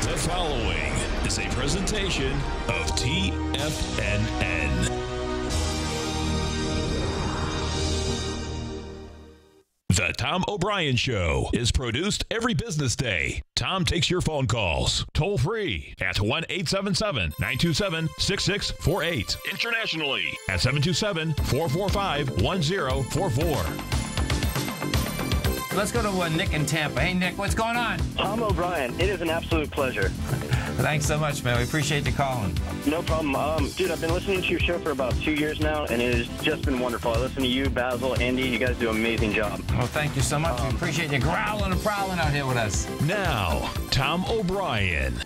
The following is a presentation of TFNN. The Tom O'Brien Show is produced every business day. Tom takes your phone calls toll free at 1-877-927-6648. Internationally at 727-445-1044. Let's go to Nick in Tampa. Hey, Nick, what's going on? Tom O'Brien, it is an absolute pleasure. Thanks so much, man. We appreciate you calling. No problem. Dude, I've been listening to your show for about 2 years now, and it has just been wonderful. I listen to you, Basil, Andy. You guys do an amazing job. Well, thank you so much. We appreciate you growling and prowling out here with us. Now, Tom O'Brien.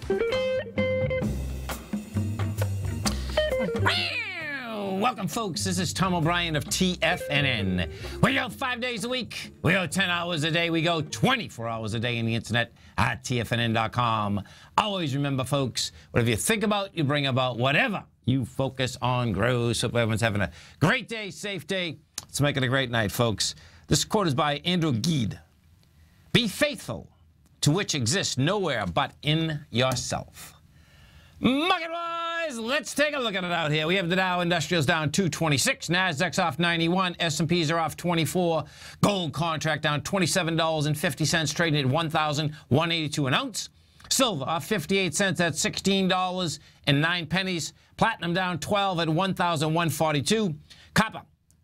Welcome, folks. This is Tom O'Brien of TFNN. We go 5 days a week. We go 10 hours a day. We go 24 hours a day on the internet at TFNN.com. Always remember, folks, whatever you think about, you bring about. Whatever you focus on grows. Hope everyone's having a great day, safe day. Let's make it a great night, folks. This quote is by Andrew Gide. Be faithful to which exists nowhere but in yourself. Market-wise, let's take a look at it out here. We have the Dow Industrials down 226, Nasdaq's off 91, S&Ps are off 24, gold contract down $27.50, trading at $1,182 an ounce. Silver off 58 cents at $16.09. Platinum down 12 at $1,142. Copper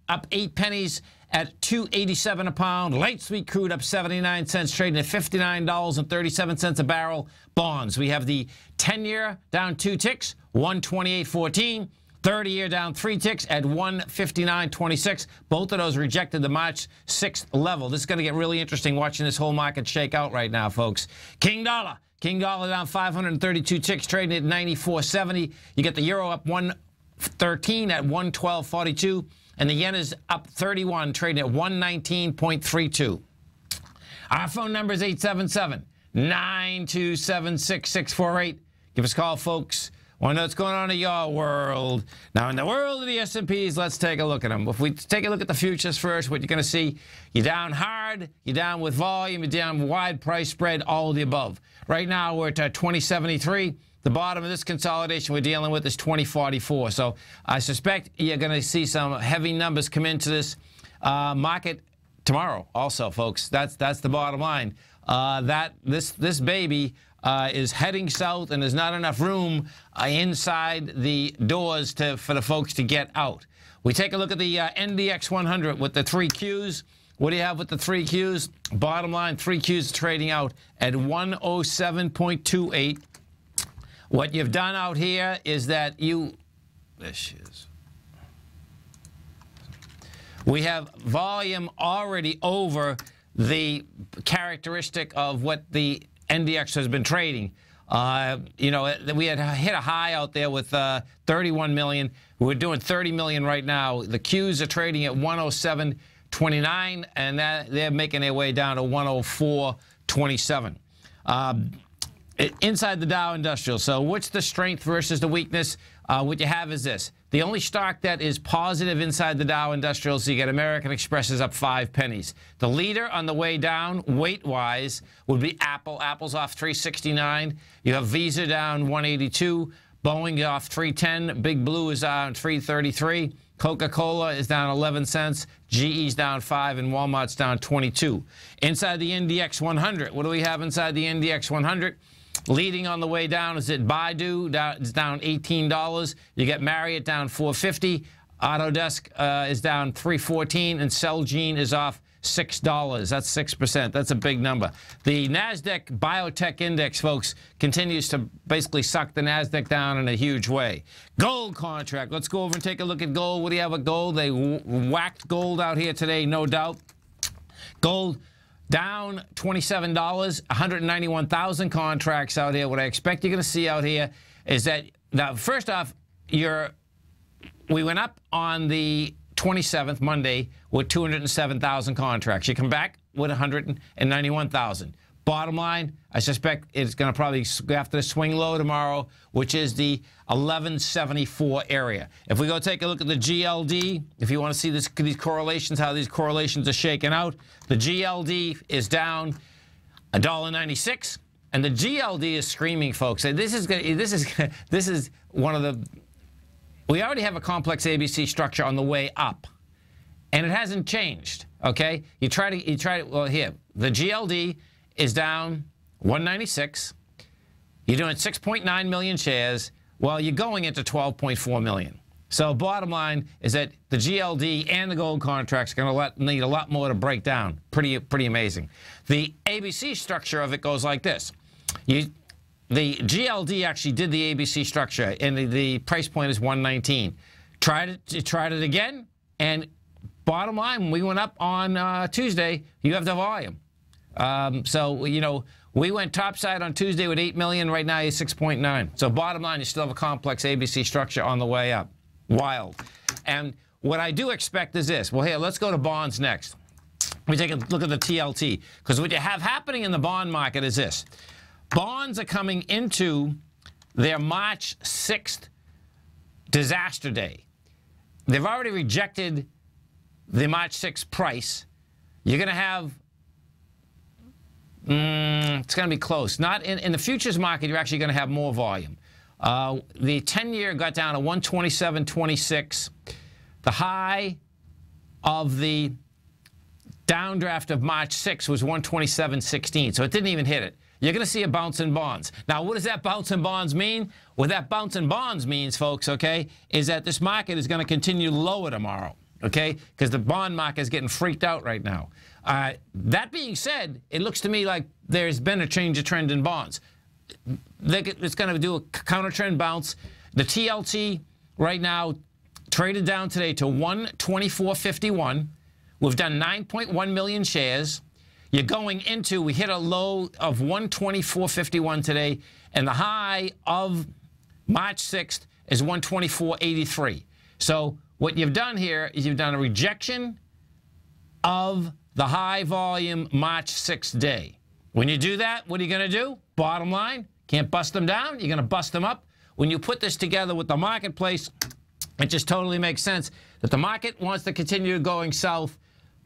up 8 pennies at $2.87 a pound. Light sweet crude up 79 cents, trading at $59.37 a barrel. Bonds, we have the 10-year down 2 ticks, 128.14. 30-year down 3 ticks at 159.26. Both of those rejected the March 6th level. This is going to get really interesting watching this whole market shake out right now, folks. King dollar down 532 ticks, trading at 94.70. You get the euro up 113 at 112.42. And the yen is up 31, trading at 119.32. Our phone number is 877-927-6648. Give us a call, folks. Want to know what's going on in your world. Now, in the world of the S&Ps, let's take a look at them. If we take a look at the futures first, what you're going to see, you're down hard, you're down with volume, you're down wide price spread, all of the above. Right now, we're at 2073. The bottom of this consolidation we're dealing with is 2044. So I suspect you're going to see some heavy numbers come into this market tomorrow also, folks. That's the bottom line. This baby is heading south, and there's not enough room inside the doors for the folks to get out. We take a look at the NDX 100 with the 3 Qs. What do you have with the 3 Qs? Bottom line, 3 Qs trading out at 107.28. What you've done out here is that we have volume already over the characteristic of what the NDX has been trading. You know, we had hit a high out there with 31 million. We're doing 30 million right now. The Qs are trading at 107.29, and they're making their way down to 104.27. Inside the Dow Industrial. So what's the strength versus the weakness? What you have is this. The only stock that is positive inside the Dow Industrial, so you get American Express is up 5 pennies. The leader on the way down, weight-wise, would be Apple. Apple's off 369. You have Visa down 182. Boeing off 310. Big Blue is down 333. Coca-Cola is down 11 cents. GE's down 5, and Walmart's down 22. Inside the NDX 100, what do we have inside the NDX 100? Leading on the way down is at Baidu, it's down $18. You get Marriott down $4.50. Autodesk is down $3.14, and Celgene is off $6. That's 6%. That's a big number. The NASDAQ Biotech Index, folks, continues to basically suck the NASDAQ down in a huge way. Gold contract. Let's go over and take a look at gold. What do you have with gold? They whacked gold out here today, no doubt. Gold down $27, 191,000 contracts out here. What I expect you're going to see out here is that, now, first off, we went up on the 27th, Monday, with 207,000 contracts. You come back with 191,000. Bottom line, I suspect it's going to probably go after the swing low tomorrow, which is the 1174 area. If we go take a look at the GLD, if you want to see these correlations, how these correlations are shaking out, the GLD is down $1.96. And the GLD is screaming, folks. And this is one of the. We already have a complex ABC structure on the way up, and it hasn't changed. Okay, you try to. Well, here the GLD is down 196. You're doing 6.9 million shares. Well, you're going into 12.4 million. So bottom line is that the GLD and the gold contracts are going to need a lot more to break down. Pretty amazing. The ABC structure of it goes like this. The GLD actually did the ABC structure, and the price point is 119. Tried it again, and bottom line, when we went up on Tuesday, you have the volume. So, you know, we went topside on Tuesday with 8 million. Right now, you're 6.9. So bottom line, you still have a complex ABC structure on the way up. Wild. And what I do expect is this. Well, here, let's go to bonds next. We take a look at the TLT, because what you have happening in the bond market is this. Bonds are coming into their March 6th disaster day. They've already rejected the March 6th price. You're going to have, it's going to be close. Not in the futures market, you're actually going to have more volume. The 10-year got down to 127.26. The high of the downdraft of March 6 was 127.16, so it didn't even hit it. You're going to see a bounce in bonds. Now, what does that bounce in bonds mean? What that bounce in bonds means, folks, okay, is that this market is going to continue lower tomorrow, okay, because the bond market is getting freaked out right now. That being said, it looks to me like there's been a change of trend in bonds. It's going to do a counter trend bounce. The TLT right now traded down today to 124.51. We've done 9.1 million shares. You're going into, we hit a low of 124.51 today, and the high of March 6th is 124.83. So what you've done here is you've done a rejection of the high volume March 6th day. When you do that, what are you going to do? Bottom line, can't bust them down. You're going to bust them up. When you put this together with the marketplace, it just totally makes sense that the market wants to continue going south.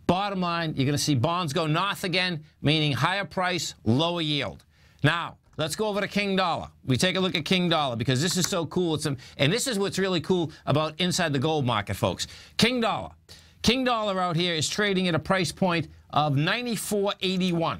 Bottom line, you're going to see bonds go north again, meaning higher price, lower yield. Now, let's go over to King Dollar. We take a look at King Dollar because this is so cool. And this is what's really cool about inside the gold market, folks. King Dollar. King Dollar out here is trading at a price point of 94.81.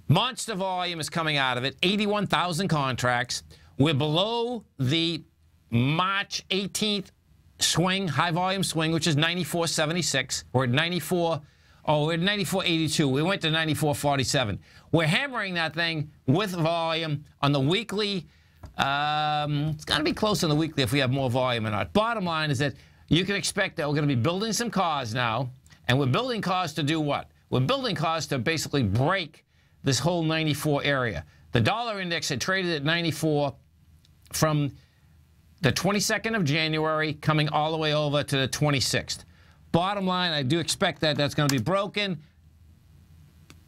Monster volume is coming out of it, 81,000 contracts. We're below the March 18th swing, high volume swing, which is 94.76. We're at 94.82. We went to 94.47. We're hammering that thing with volume on the weekly. It's going to be close on the weekly if we have more volume or not. Bottom line is that you can expect that we're going to be building some cars now, and we're building cars to do what? We're building cars to basically break this whole 94 area. The dollar index had traded at 94 from the 22nd of January coming all the way over to the 26th. Bottom line, I do expect that that's going to be broken.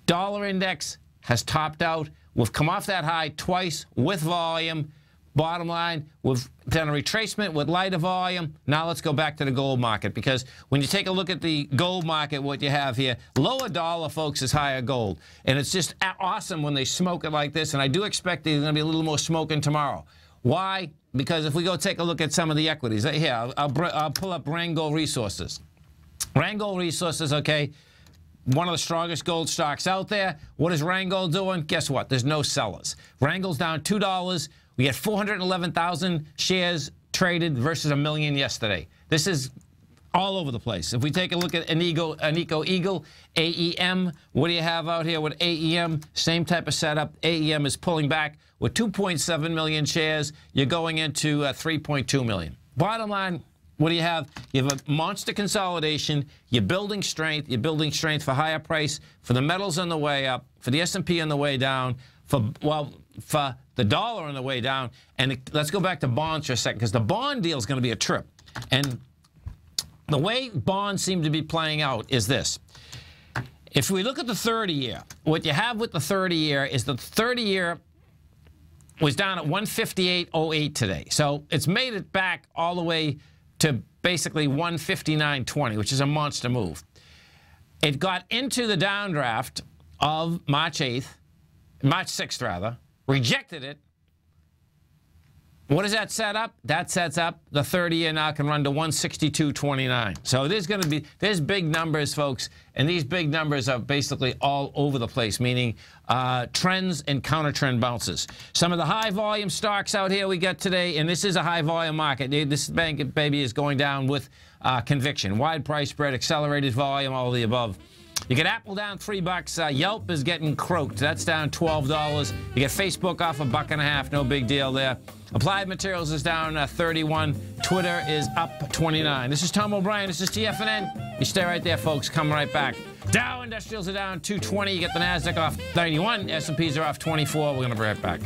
Dollar index has topped out. We've come off that high twice with volume. Bottom line, we've done a retracement with lighter volume. Now let's go back to the gold market, because when you take a look at the gold market, what you have here, lower dollar, folks, is higher gold. And it's just awesome when they smoke it like this, and I do expect there's going to be a little more smoking tomorrow. Why? Because if we go take a look at some of the equities, here, I'll pull up Randgold Resources. Randgold Resources, okay, one of the strongest gold stocks out there. What is Randgold doing? Guess what? There's no sellers. Randgold's down $2. We had 411,000 shares traded versus 1 million yesterday. This is all over the place. If we take a look at Anico Eagle, AEM, what do you have out here with AEM? Same type of setup. AEM is pulling back with 2.7 million shares. You're going into 3.2 million. Bottom line, what do you have? You have a monster consolidation. You're building strength. You're building strength for higher price, for the metals on the way up, for the S&P on the way down, for the dollar on the way down. And let's go back to bonds for a second, because the bond deal is going to be a trip. And the way bonds seem to be playing out is this. If we look at the 30-year, what you have with the 30-year is the 30-year was down at 158.08 today. So it's made it back all the way to basically 159.20, which is a monster move. It got into the downdraft of March 6th rather, rejected it. What does that set up? That sets up the 30-year now can run to 162.29. So there's big numbers, folks, and these big numbers are basically all over the place, meaning trends and counter-trend bounces. Some of the high-volume stocks out here we got today, and this is a high-volume market. This bank, baby, is going down with conviction. Wide price spread, accelerated volume, all of the above. You get Apple down $3. Yelp is getting croaked. That's down $12. You get Facebook off $1.50. No big deal there. Applied Materials is down 31. Twitter is up 29. This is Tom O'Brien. This is TFNN. You stay right there, folks. Coming right back. Dow Industrials are down 220. You get the NASDAQ off 91. S&Ps are off 24. We're going to be right back.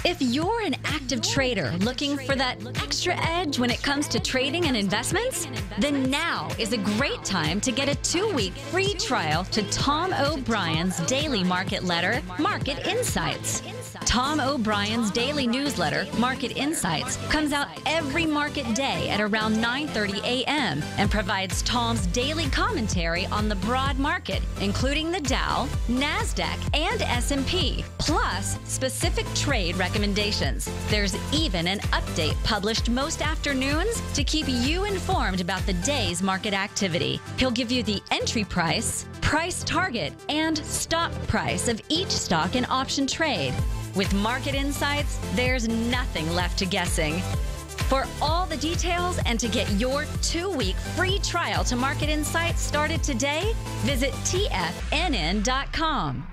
If you're an active trader looking for that extra edge when it comes to trading and investments, then now is a great time to get a 2-week free trial to Tom O'Brien's daily market letter, Market Insights. Tom O'Brien's daily newsletter, Market Insights, comes out every market day at around 9:30 a.m. and provides Tom's daily commentary on the broad market, including the Dow, NASDAQ, and S&P, plus specific trade recommendations. There's even an update published most afternoons to keep you informed about the day's market activity. He'll give you the entry price, price target, and stop price of each stock and option trade. With Market Insights, there's nothing left to guessing. For all the details and to get your 2-week free trial to Market Insights started today, visit TFNN.com.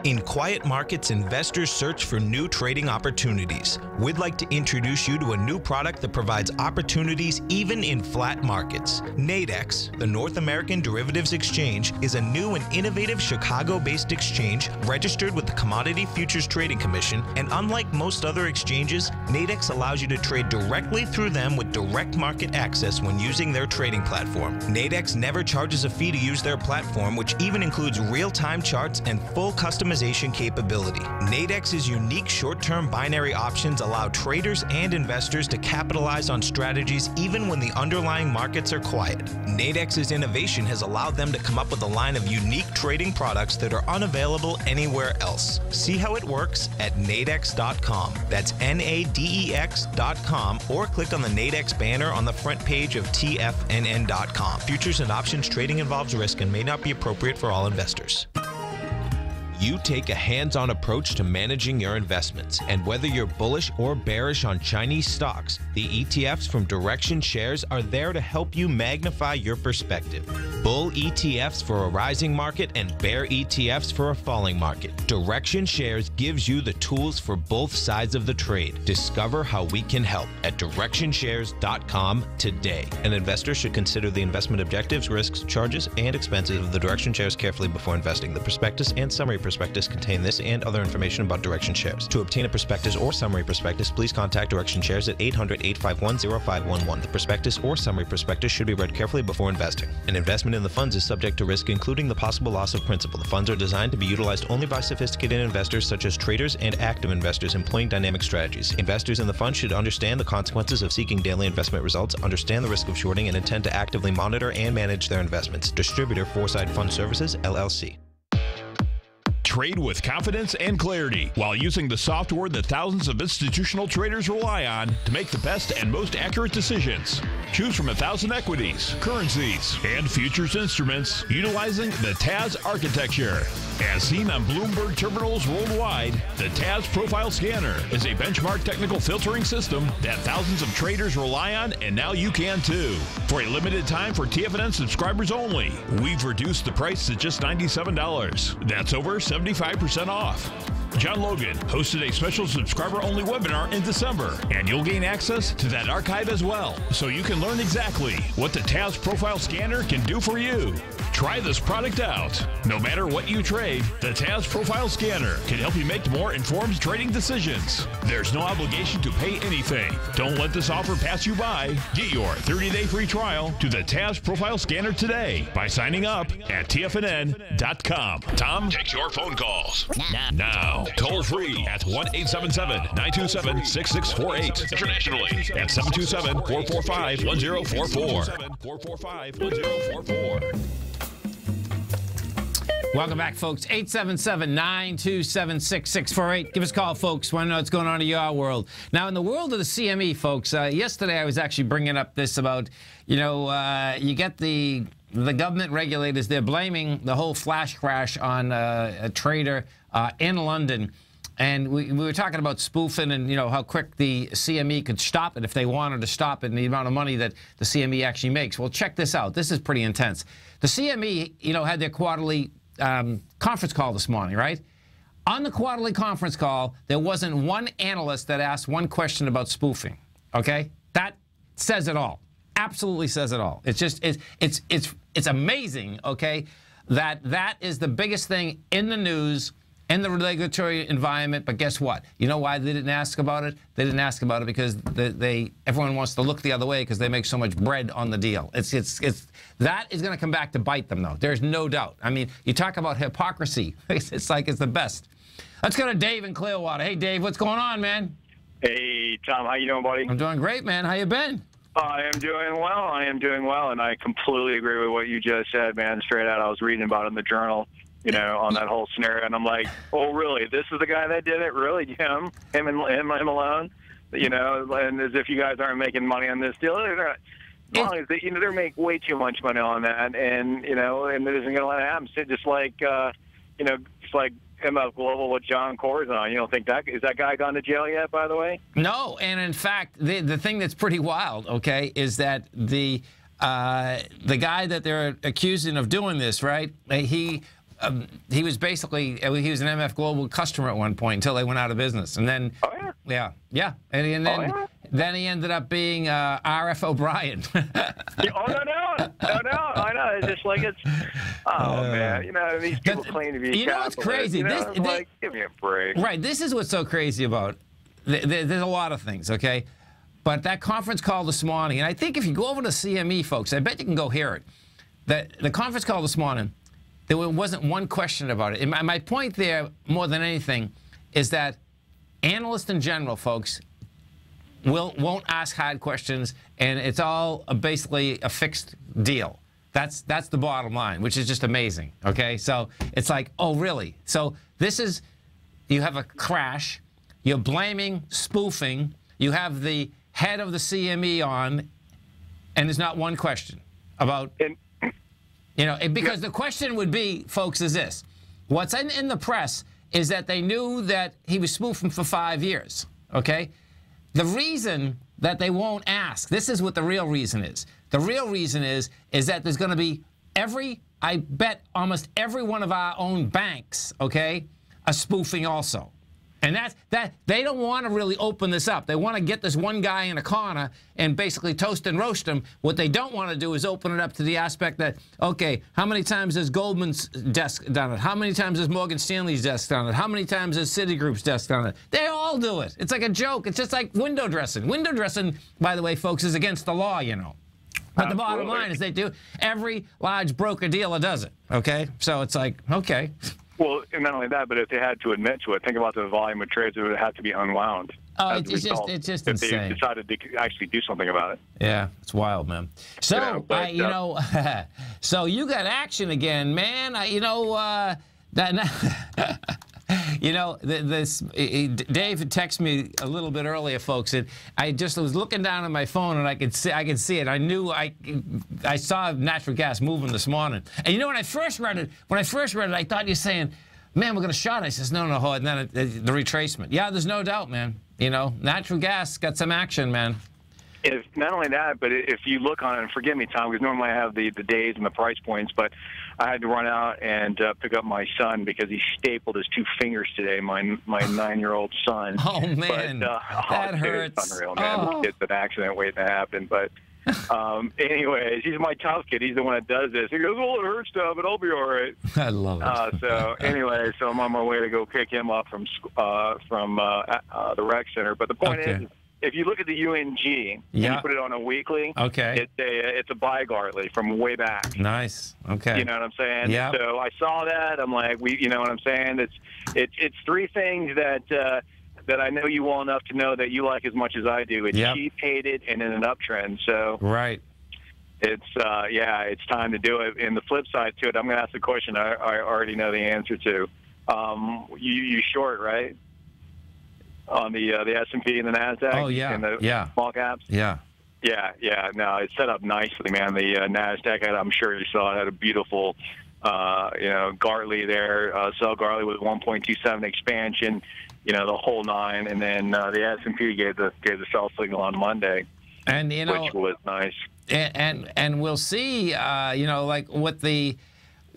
In quiet markets, investors search for new trading opportunities. We'd like to introduce you to a new product that provides opportunities even in flat markets. Nadex, the North American Derivatives Exchange, is a new and innovative Chicago-based exchange registered with the Commodity Futures Trading Commission, and unlike most other exchanges, Nadex allows you to trade directly through them with direct market access when using their trading platform. Nadex never charges a fee to use their platform, which even includes real-time charts and full customization capability. Nadex's unique short-term binary options allow traders and investors to capitalize on strategies even when the underlying markets are quiet. Nadex's innovation has allowed them to come up with a line of unique trading products that are unavailable anywhere else. See how it works at nadex.com. That's NADEX.com, or click on the Nadex banner on the front page of TFNN.com. Futures and options trading involves risk and may not be appropriate for all investors. You take a hands-on approach to managing your investments, and whether you're bullish or bearish on Chinese stocks, the ETFs from Direction Shares are there to help you magnify your perspective. Bull ETFs for a rising market and bear ETFs for a falling market. Direction Shares gives you the tools for both sides of the trade. Discover how we can help at DirectionShares.com today. An investor should consider the investment objectives, risks, charges, and expenses of the Direction Shares carefully before investing. The prospectus and summary prospectus contain this and other information about Direction Shares. To obtain a prospectus or summary prospectus, please contact Direction Shares at 800-851-0511. The prospectus or summary prospectus should be read carefully before investing. An investment in the funds is subject to risk, including the possible loss of principal. The funds are designed to be utilized only by sophisticated investors such as traders and active investors employing dynamic strategies. Investors in the fund should understand the consequences of seeking daily investment results, understand the risk of shorting, and intend to actively monitor and manage their investments. Distributor Foresight Fund Services, LLC. Trade with confidence and clarity while using the software that thousands of institutional traders rely on to make the best and most accurate decisions. Choose from 1,000 equities, currencies, and futures instruments utilizing the TAS architecture. As seen on Bloomberg terminals worldwide, the TAS Profile Scanner is a benchmark technical filtering system that thousands of traders rely on, and now you can too. For a limited time for TFNN subscribers only, we've reduced the price to just $97. That's over 75% off. John Logan hosted a special subscriber-only webinar in December, and you'll gain access to that archive as well, so you can learn exactly what the TAS Profile Scanner can do for you. Try this product out. No matter what you trade, the TAS Profile Scanner can help you make more informed trading decisions. There's no obligation to pay anything. Don't let this offer pass you by. Get your 30-day free trial to the TAS Profile Scanner today by signing up at TFNN.com. Tom takes your phone calls now. Toll free at 1-877-927-6648. Internationally at 727-445-1044. 445-1044. Welcome back, folks. 877-927-6648. Give us a call, folks. Want to know what's going on in your world. Now, in the world of the CME, folks, yesterday I was actually bringing up this about, you get the government regulators, they're blaming the whole flash crash on a trader in London. And we were talking about spoofing and, how quick the CME could stop it if they wanted to stop it and the amount of money that the CME actually makes. Well, check this out. This is pretty intense. The CME, had their quarterly conference call this morning, right? On the quarterly conference call, there wasn't one analyst that asked one question about spoofing, okay? That says it all. Absolutely says it all. It's just, it's amazing, okay, that is the biggest thing in the news, in the regulatory environment. But guess what? You know why they didn't ask about it? They didn't ask about it because everyone wants to look the other way because they make so much bread on the deal. That is going to come back to bite them, though. There's no doubt. I mean, you talk about hypocrisy. It's like it's the best. Let's go to Dave in Clearwater. Hey, Dave, what's going on, man? Hey, Tom, how you doing, buddy? I'm doing great, man. How you been? I am doing well, and I completely agree with what you just said, man. Straight out, I was reading about it in the journal, on that whole scenario, and I'm like, oh, really? This is the guy that did it? Really? Him alone? And as if you guys aren't making money on this deal. As long as they make way too much money on that, and and it isn't going to let it happen. So just like just like MF Global with John Corzine. You don't think is that guy gone to jail yet? By the way, no. And in fact, the thing that's pretty wild, okay, is that the guy that they're accusing of doing this, right? He was basically an MF Global customer at one point until they went out of business, and then and then. Then he ended up being R.F. O'Brien. No, I know. It's just like man. These people claim to be. What's crazy? Like, give me a break. Right. This is what's so crazy about. There's a lot of things, okay? But that conference call this morning, and I think if you go over to CME, folks, I bet you can go hear it. The conference call this morning, there wasn't one question about it. And my point there, more than anything, is that analysts in general, folks, won't ask hard questions, and it's all basically a fixed deal. That's the bottom line, which is just amazing, okay? So it's like, oh, really? So this is, you have a crash, you're blaming spoofing, you have the head of the CME on, and there's not one question about, because the question would be, folks, is this. What's in the press is that they knew that he was spoofing for 5 years, okay? The reason that they won't ask, this is what the real reason is. The real reason is that there's going to be I bet almost every one of our own banks, okay, are spoofing also. And that they don't want to really open this up. They want to get this one guy in a corner and basically toast and roast him. What they don't want to do is open it up to the aspect that, okay, how many times has Goldman's desk done it? How many times has Morgan Stanley's desk done it? How many times has Citigroup's desk done it? They all do it. It's like a joke. It's just like window dressing. Window dressing, by the way, folks, is against the law, But the bottom line is they do. Every large broker-dealer does it, okay? So it's like, okay. Well, and not only that, but if they had to admit to it, think about the volume of trades that would have to be unwound. Oh, it's just insane. If they decided to actually do something about it. Yeah, it's wild, man. So, so you got action again, man. Dave had texted me a little bit earlier, folks, and I just was looking down at my phone and I could see it. I knew I saw natural gas moving this morning. And when I first read it, I thought you were saying, man, we're going to short. I says, no, and then the retracement. Yeah, there's no doubt, man. Natural gas got some action, man. if not only that, but if you look on it, and forgive me, Tom, because normally I have the days and the price points, but I had to run out and pick up my son because he stapled his 2 fingers today, my 9-year-old son. Oh, man. But, that dude, hurts. it's unreal, man. Oh. It's an accident waiting to happen. But anyways, he's my tough kid. He's the one that does this. He goes, well, it hurts, but I'll be all right. I love it. So anyway, so I'm on my way to go pick him up from the rec center. But the point is, if you look at the UNG, and you put it on a weekly, it's a buy Gartley from way back. Nice. Okay. You know what I'm saying? Yeah. So I saw that. I'm like, you know what I'm saying? It's 3 things that I know you well enough to know that you like as much as I do. It's cheap, hated, and in an uptrend. So right. It's it's time to do it. And the flip side to it, I'm going to ask the question I already know the answer to. You short, right? On the S&P and the NASDAQ? Oh, yeah. And the small caps? Yeah. Yeah. No, it's set up nicely, man. The NASDAQ, I'm sure you saw it, had a beautiful, Gartley there. Sell Gartley with 1.27 expansion, the whole 9. And then the S&P gave the sell signal on Monday, and which was nice. And we'll see, like what the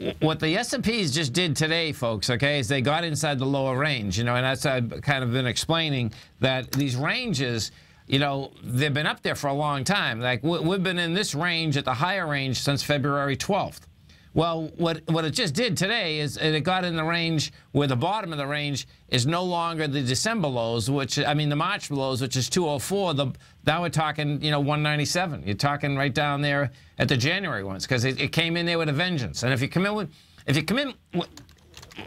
S&Ps just did today, folks, okay, is they got inside the lower range, and that's I've kind of been explaining that these ranges, they've been up there for a long time. Like, we've been in this range at the higher range since February 12th. Well, what it just did today is it got in the range where the bottom of the range is no longer the December lows, the March lows, which is 204. Now we're talking, 197. You're talking right down there at the January ones, because it came in there with a vengeance. And if you come in with,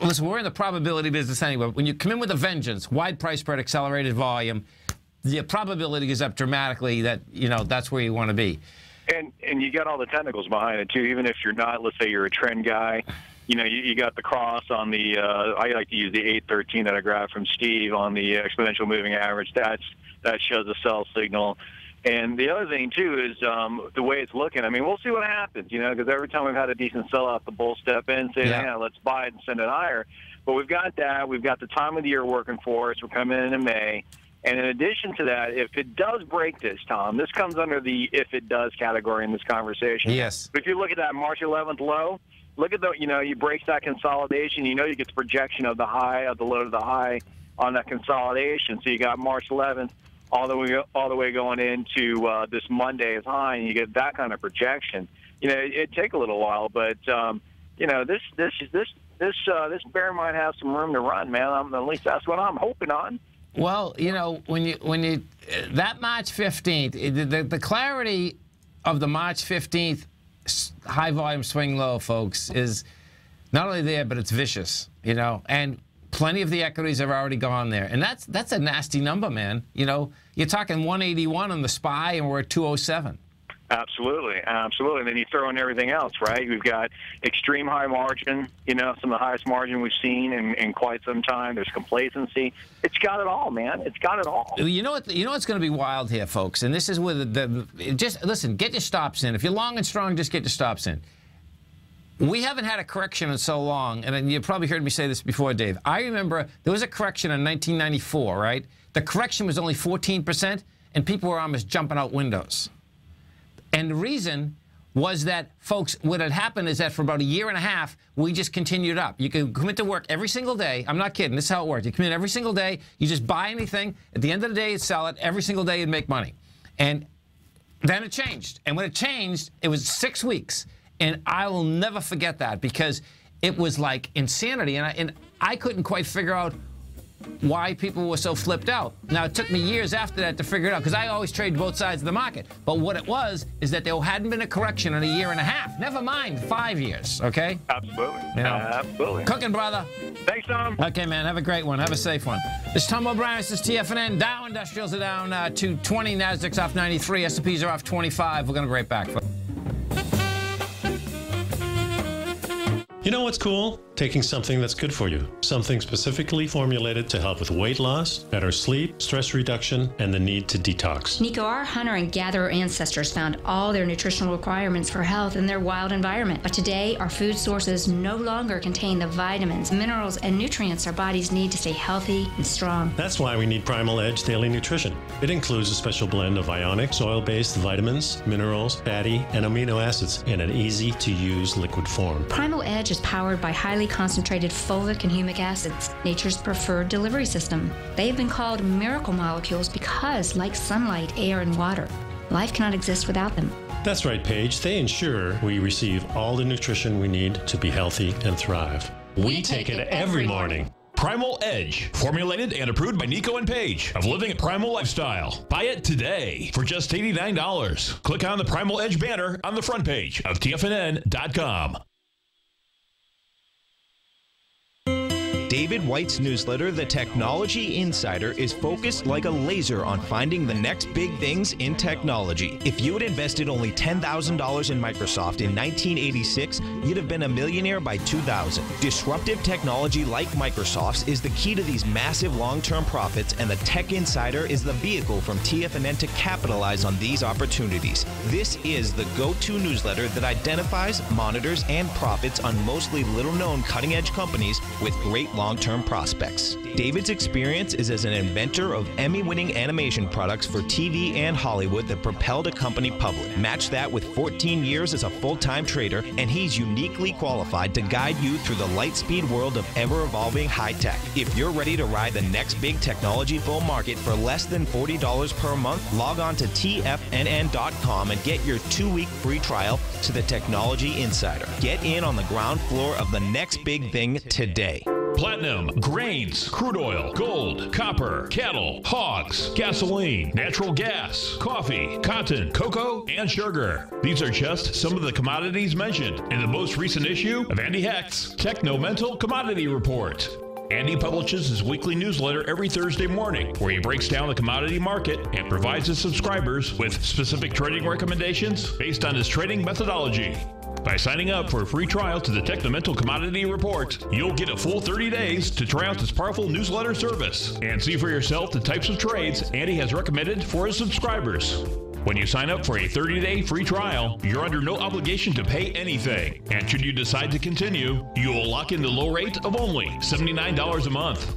listen, we're in the probability business anyway. When you come in with a vengeance, wide price spread, accelerated volume, the probability goes up dramatically that, that's where you want to be. And you got all the technicals behind it, too. Even if you're not, let's say you're a trend guy, you got the cross on the, I like to use the 813 that I grabbed from Steve on the exponential moving average. That shows a sell signal. And the other thing, too, is the way it's looking. I mean, we'll see what happens, because every time we've had a decent sell-off, the bulls step in and say, let's buy it and send it higher. But we've got that. We've got the time of the year working for us. We're coming in May. And in addition to that, if it does break this, Tom, this comes under the if it does category in this conversation. Yes. But if you look at that March 11th low, look at you break that consolidation, you get the projection of the high, of the low to the high on that consolidation. So you got March 11th all the way going into this Monday's high, and you get that kind of projection. It'd take a little while, but this bear might have some room to run, man. At least that's what I'm hoping on. Well, when you that March 15th, the clarity of the March 15th high volume swing low, folks, is not only there, but it's vicious, and plenty of the equities have already gone there. And that's a nasty number, man. You're talking 181 on the SPY, and we're at 207. Absolutely. And then you throw in everything else, right? We've got extreme high margin, some of the highest margin we've seen in quite some time. There's complacency. It's got it all, man. It's got it all. You know what's going to be wild here, folks, and this is where just listen, get your stops in. If you're long and strong, just get your stops in. We haven't had a correction in so long, and you probably heard me say this before, Dave. I remember there was a correction in 1994, right? The correction was only 14%, and people were almost jumping out windows. And the reason was that, folks, what had happened is that for about a year and a half, we just continued up. You could come into work every single day. I'm not kidding. This is how it worked. You come in every single day. You just buy anything. At the end of the day, you'd sell it. Every single day, you'd make money. And then it changed. And when it changed, it was 6 weeks. And I will never forget that, because it was like insanity. And I couldn't quite figure out why people were so flipped out. Now, it took me years after that to figure it out, because I always trade both sides of the market. But what it was is that there hadn't been a correction in a year and a half. Never mind 5 years, okay? Absolutely. Absolutely. Cooking, brother. Thanks, Tom. Okay, man. Have a great one. Have a safe one. This is Tom O'Brien. This is TFNN. Dow Industrials are down 220. Nasdaq's off 93. S&Ps are off 25. We're going to be right back. You know what's cool? Taking something that's good for you. Something specifically formulated to help with weight loss, better sleep, stress reduction, and the need to detox. Nico, our hunter and gatherer ancestors found all their nutritional requirements for health in their wild environment. But today, our food sources no longer contain the vitamins, minerals, and nutrients our bodies need to stay healthy and strong. That's why we need Primal Edge Daily Nutrition. It includes a special blend of ionic, soil-based vitamins, minerals, fatty, and amino acids in an easy-to-use liquid form. Primal Edge is powered by highly concentrated fulvic and humic acids, nature's preferred delivery system. They have been called miracle molecules because, like sunlight, air, and water, life cannot exist without them. That's right, Paige. They ensure we receive all the nutrition we need to be healthy and thrive. We take it every morning. Primal Edge, formulated and approved by Nico and Paige of Living a Primal Lifestyle. Buy it today for just $89. Click on the Primal Edge banner on the front page of TFNN.com. David White's newsletter, The Technology Insider, is focused like a laser on finding the next big things in technology. If you had invested only $10,000 in Microsoft in 1986, you'd have been a millionaire by 2000. Disruptive technology like Microsoft's is the key to these massive long-term profits, and the Tech Insider is the vehicle from TFNN to capitalize on these opportunities. This is the go-to newsletter that identifies, monitors, and profits on mostly little-known cutting-edge companies with great long-term prospects. David's experience is as an inventor of Emmy-winning animation products for TV and Hollywood that propelled a company public. Match that with 14 years as a full-time trader, and he's uniquely qualified to guide you through the light-speed world of ever-evolving high-tech. If you're ready to ride the next big technology bull market for less than $40 per month, log on to TFNN.com and get your 2-week free trial to the Technology Insider. Get in on the ground floor of the next big thing today. Platinum, grains, crude oil, gold, copper, cattle, hogs, gasoline, natural gas, coffee, cotton, cocoa, and sugar. These are just some of the commodities mentioned in the most recent issue of Andy Hecht's Techno-Mental Commodity Report. Andy publishes his weekly newsletter every Thursday morning, where he breaks down the commodity market and provides his subscribers with specific trading recommendations based on his trading methodology. By signing up for a free trial to the Techno-Mental Commodity Report, you'll get a full 30 days to try out this powerful newsletter service and see for yourself the types of trades Andy has recommended for his subscribers. When you sign up for a 30-day free trial, you're under no obligation to pay anything. And should you decide to continue, you will lock in the low rate of only $79 a month.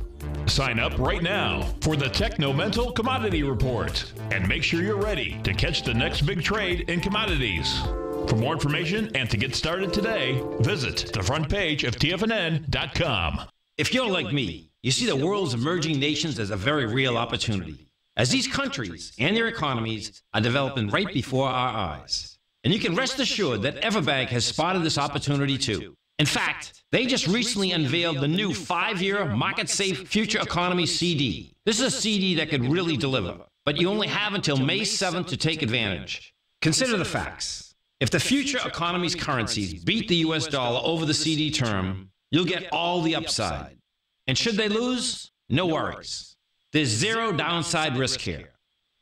Sign up right now for the Techno-Mental Commodity Report and make sure you're ready to catch the next big trade in commodities. For more information and to get started today, visit the front page of TFNN.com. If you're like me, you see the world's emerging nations as a very real opportunity, as these countries and their economies are developing right before our eyes. And you can rest assured that Everbank has spotted this opportunity too. In fact, they just recently unveiled the new 5-year market-safe Future Economy CD. This is a CD that could really deliver, but you only have until May 7th to take advantage. Consider the facts. If the future economy's currencies beat the US dollar over the CD term, you'll get all the upside. And should they lose, no worries. There's zero downside risk here,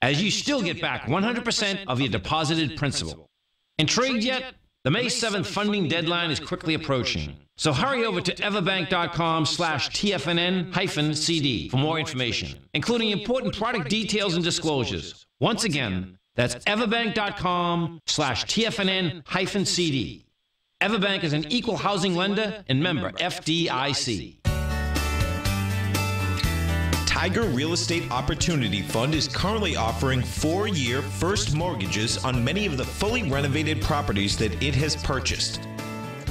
as you still get back 100% of your deposited principal. Intrigued yet? The May 7th funding deadline is quickly approaching. So hurry over to everbank.com/TFNN-CD for more information, including important product details and disclosures. Once again, that's everbank.com/TFNN-CD. Everbank is an equal housing lender and member FDIC. Tiger Real Estate Opportunity Fund is currently offering 4-year first mortgages on many of the fully renovated properties that it has purchased.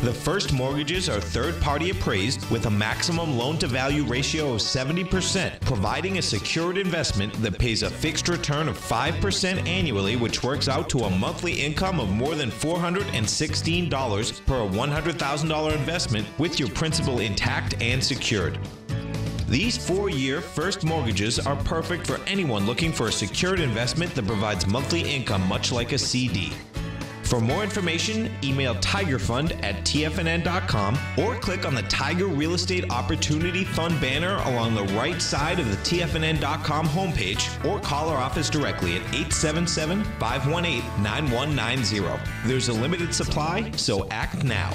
The first mortgages are third-party appraised with a maximum loan-to-value ratio of 70%, providing a secured investment that pays a fixed return of 5% annually, which works out to a monthly income of more than $416 per $100,000 investment with your principal intact and secured. These 4-year first mortgages are perfect for anyone looking for a secured investment that provides monthly income much like a CD. For more information, email tigerfund@tfnn.com or click on the Tiger Real Estate Opportunity Fund banner along the right side of the tfnn.com homepage, or call our office directly at 877-518-9190. There's a limited supply, so act now.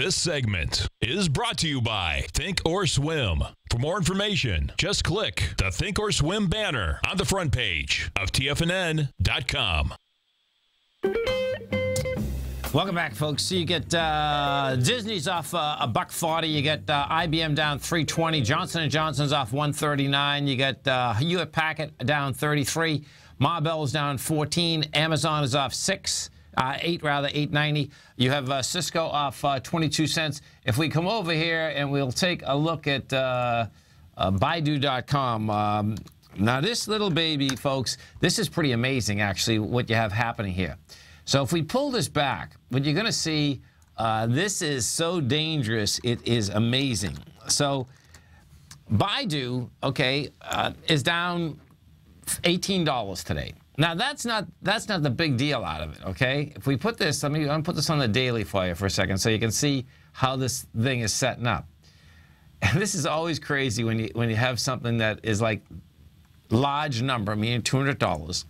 This segment is brought to you by Think or Swim. For more information, just click the Think or Swim banner on the front page of TFNN.com. Welcome back, folks. So you get Disney's off $1.40. You get IBM down $3.20. Johnson & Johnson's off $1.39. You get Hewlett Packard down $33. Marvell's down $14. Amazon is off $8.90. You have Cisco off 22 cents. If we come over here and we'll take a look at Baidu.com. Now, this little baby, folks, this is pretty amazing, actually, what you have happening here. So if we pull this back, what you're going to see, this is so dangerous, it is amazing. So Baidu, okay, is down $18 today. Now that's not the big deal out of it, okay? If we put this, I'm gonna put this on the daily for you for a second, so you can see how this thing is setting up. And this is always crazy when you have something that is like large number, meaning $200.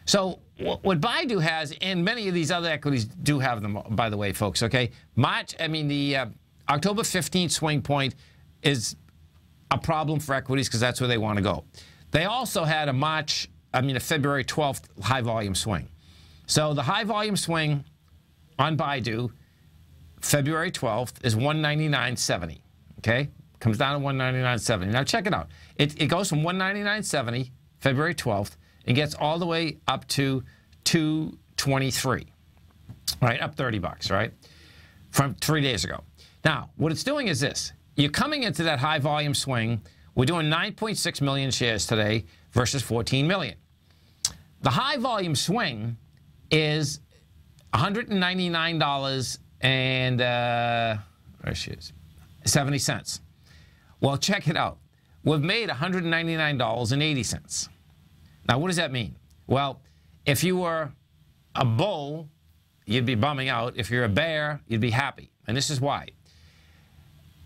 So what Baidu has, and many of these other equities do have them, by the way, folks, okay? The October 15th swing point is a problem for equities because that's where they want to go. They also had a February 12th high volume swing. So the high volume swing on Baidu, February 12th, is 199.70, okay? Comes down to 199.70. Now check it out. It goes from 199.70, February 12th, and gets all the way up to 223, right? Up $30, right? From 3 days ago. Now, what it's doing is this. You're coming into that high volume swing. We're doing 9.6 million shares today versus 14 million. The high volume swing is $199 and there she is, 70 cents. Well, check it out. We've made $199.80. Now, what does that mean? Well, if you were a bull, you'd be bumming out. If you're a bear, you'd be happy. And this is why.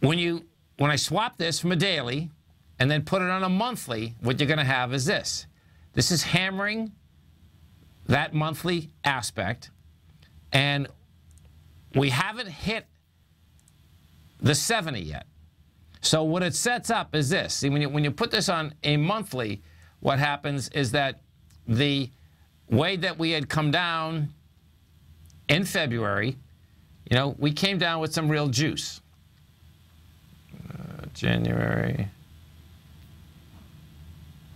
When I swap this from a daily and then put it on a monthly, what you're going to have is this. This is hammering that monthly aspect, and we haven't hit the 70 yet. So what it sets up is this. See, when you put this on a monthly, what happens is that the way that we had come down in February, we came down with some real juice. January,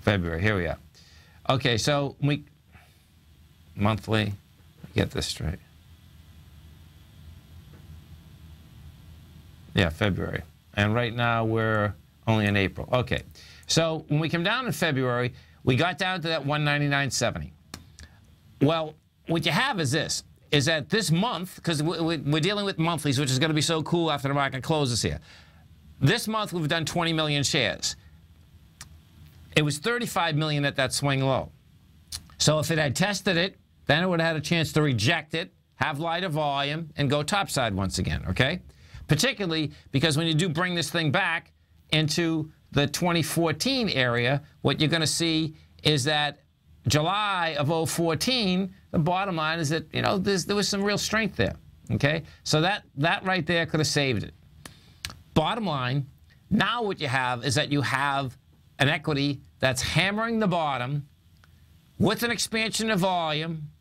February, here we are. Okay, so monthly, get this straight. Yeah, February. And right now we're only in April. Okay, so when we come down in February, we got down to that 199.70. Well, what you have is this, is that this month, because we're dealing with monthlies, which is going to be so cool after the market closes here. This month, we've done 20 million shares. It was 35 million at that swing low. So if it had tested it, then it would have had a chance to reject it, have lighter volume, and go topside once again, okay? Particularly because when you do bring this thing back into the 2014 area, what you're going to see is that July of 2014, the bottom line is that, there was some real strength there, okay? So that right there could have saved it. Bottom line, now what you have is that you have an equity that's hammering the bottom with an expansion of volume,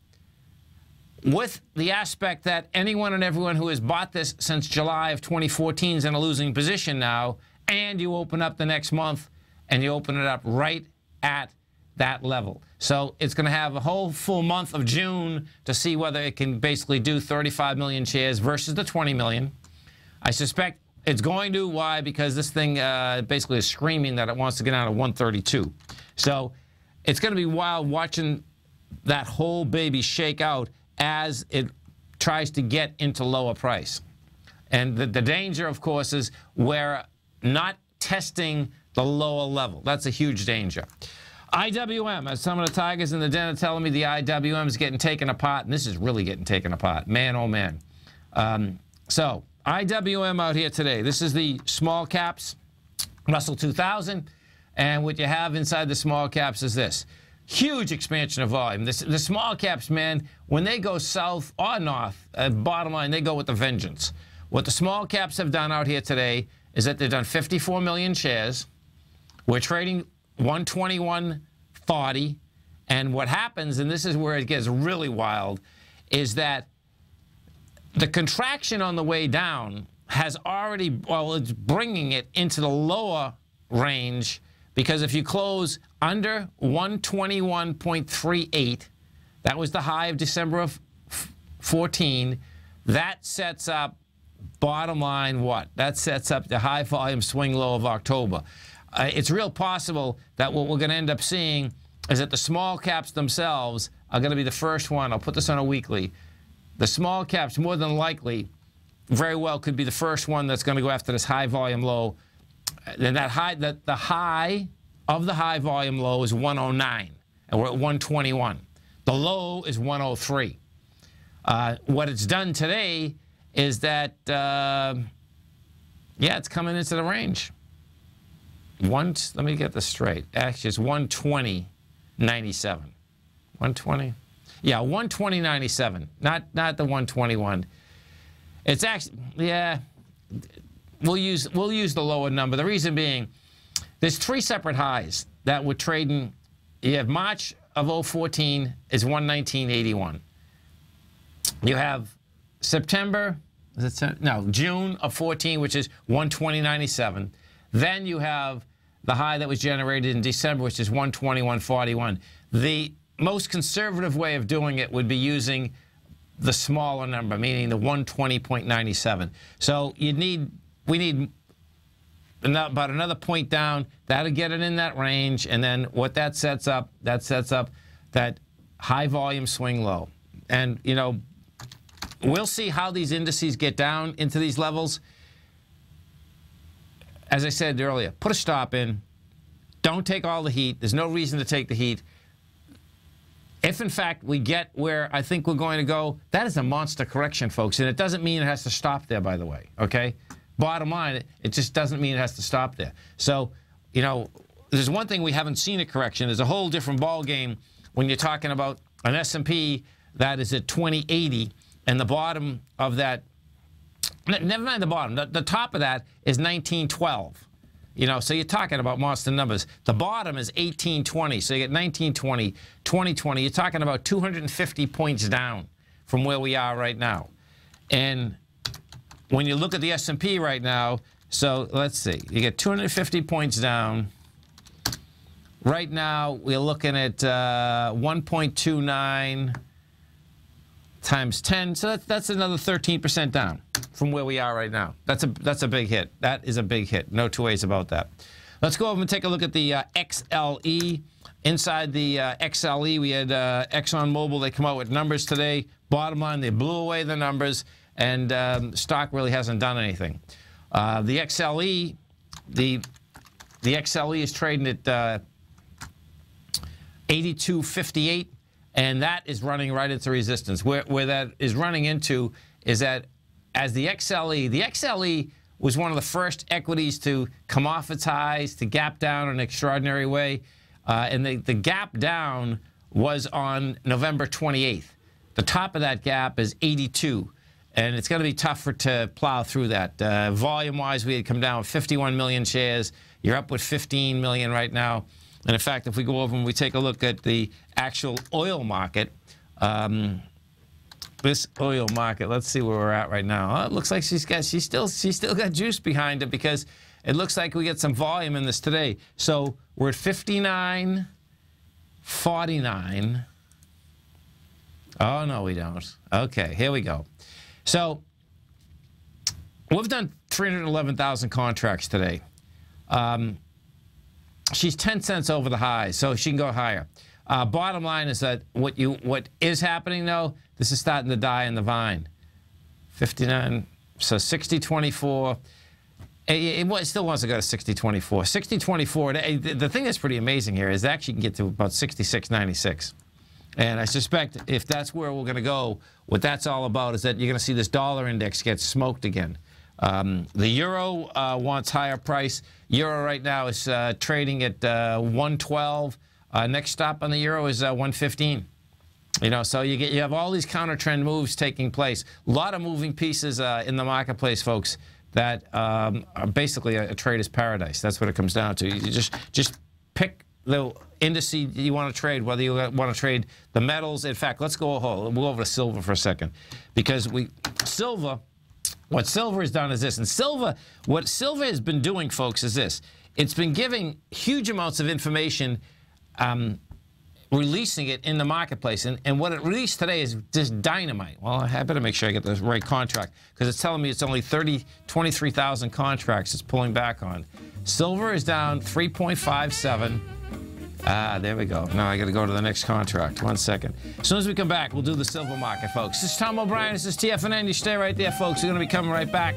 with the aspect that anyone and everyone who has bought this since July of 2014 is in a losing position now, and you open up the next month and you open it up right at that level. So it's going to have a whole full month of June to see whether it can basically do 35 million shares versus the 20 million. I suspect it's going to. Why? Because this thing basically is screaming that it wants to get down to 132. So it's going to be wild watching that whole baby shake out as it tries to get into lower price. And the danger, of course, is we're not testing the lower level. That's a huge danger. IWM, as some of the tigers in the den are telling me, the IWM is getting taken apart, and this is really getting taken apart. Man, oh man. So IWM out here today. This is the small caps, Russell 2000. And what you have inside the small caps is this. Huge expansion of volume. The small caps, man, when they go south or north, bottom line, they go with a vengeance. what the small caps have done out here today is that they've done 54 million shares. We're trading 121.40. And what happens, and this is where it gets really wild, is that the contraction on the way down has already, well, it's bringing it into the lower range, because if you close under 121.38, that was the high of December of 14, that sets up, bottom line, what? That sets up the high volume swing low of October. It's real possible that what we're going to end up seeing is that the small caps themselves are going to be the first one. I'll put this on a weekly. The small caps, more than likely, very well could be the first one that's going to go after this high volume low. And the high of the high volume low is 109, and we're at 121. The low is 103. What it's done today is that, yeah, it's coming into the range. Let me get this straight. Actually, it's 120.97. 120? Yeah, 120.97. Not the 121. It's actually, yeah, we'll use the lower number. The reason being, there's three separate highs that we're trading. You have March of 2014 is 119.81. You have September, June of 14, which is 120.97. Then you have the high that was generated in December, which is 121.41. The most conservative way of doing it would be using the smaller number, meaning the 120.97. So we need about another point down. That'll get it in that range, and then what that sets up that high volume swing low. And, you know, we'll see how these indices get down into these levels. As I said earlier, put a stop in. Don't take all the heat. There's no reason to take the heat. If, in fact, we get where I think we're going to go, that is a monster correction, folks. And it doesn't mean it has to stop there, by the way, okay? Bottom line, it just doesn't mean it has to stop there. So, you know, there's one thing we haven't seen a correction. There's a whole different ball game when you're talking about an S&P that is at 2080, and the bottom of that, never mind the bottom, the top of that is 1912. You know, so you're talking about monster numbers. The bottom is 1820, so you get 1920, 2020. You're talking about 250 points down from where we are right now. And when you look at the S&P right now, so let's see, you get 250 points down. Right now, we're looking at 1.29 times 10, so that's another 13% down from where we are right now. That's a big hit. That is a big hit. No two ways about that. Let's go over and take a look at the XLE. Inside the XLE, we had ExxonMobil. They come out with numbers today. Bottom line, they blew away the numbers, and stock really hasn't done anything. The XLE, the XLE is trading at 82.58. And that is running right into resistance. Where that is running into is that as the XLE was one of the first equities to come off its highs, to gap down in an extraordinary way. And the gap down was on November 28th. The top of that gap is 82. And it's going to be tougher to plow through that. Volume-wise, we had come down with 51 million shares. You're up with 15 million right now. And in fact, if we go over and we take a look at the actual oil market, this oil market, let's see where we're at right now. Oh, it looks like she's still got juice behind it, because it looks like we get some volume in this today. So we're at 59.49. Oh, no, we don't. Okay, here we go. So we've done 311,000 contracts today. She's 10 cents over the high, so she can go higher. Bottom line is that what is happening, though, this is starting to die in the vine. 59, so 60.24. It still wants to go to 60.24. 60.24, the thing that's pretty amazing here is it actually can get to about 66.96. And I suspect if that's where we're going to go, what that's all about is that you're going to see this dollar index get smoked again. The euro wants higher price. Euro right now is trading at 112. Next stop on the euro is 115. You know, so you have all these counter trend moves taking place. A lot of moving pieces in the marketplace, folks, that are basically a trader's paradise. That's what it comes down to. You just pick the indice you want to trade, whether you want to trade the metals. In fact, we'll go over to silver for a second, because what silver has done is this. And what silver has been doing, folks, is this. It's been giving huge amounts of information, releasing it in the marketplace. And what it released today is just dynamite. Well, I better make sure I get the right contract, because it's telling me it's only 23,000 contracts it's pulling back on. Silver is down 3.57. There we go. Now I got to go to the next contract. 1 second. As soon as we come back, we'll do the silver market, folks. This is Tom O'Brien. This is TFNN. You stay right there, folks. We're going to be coming right back.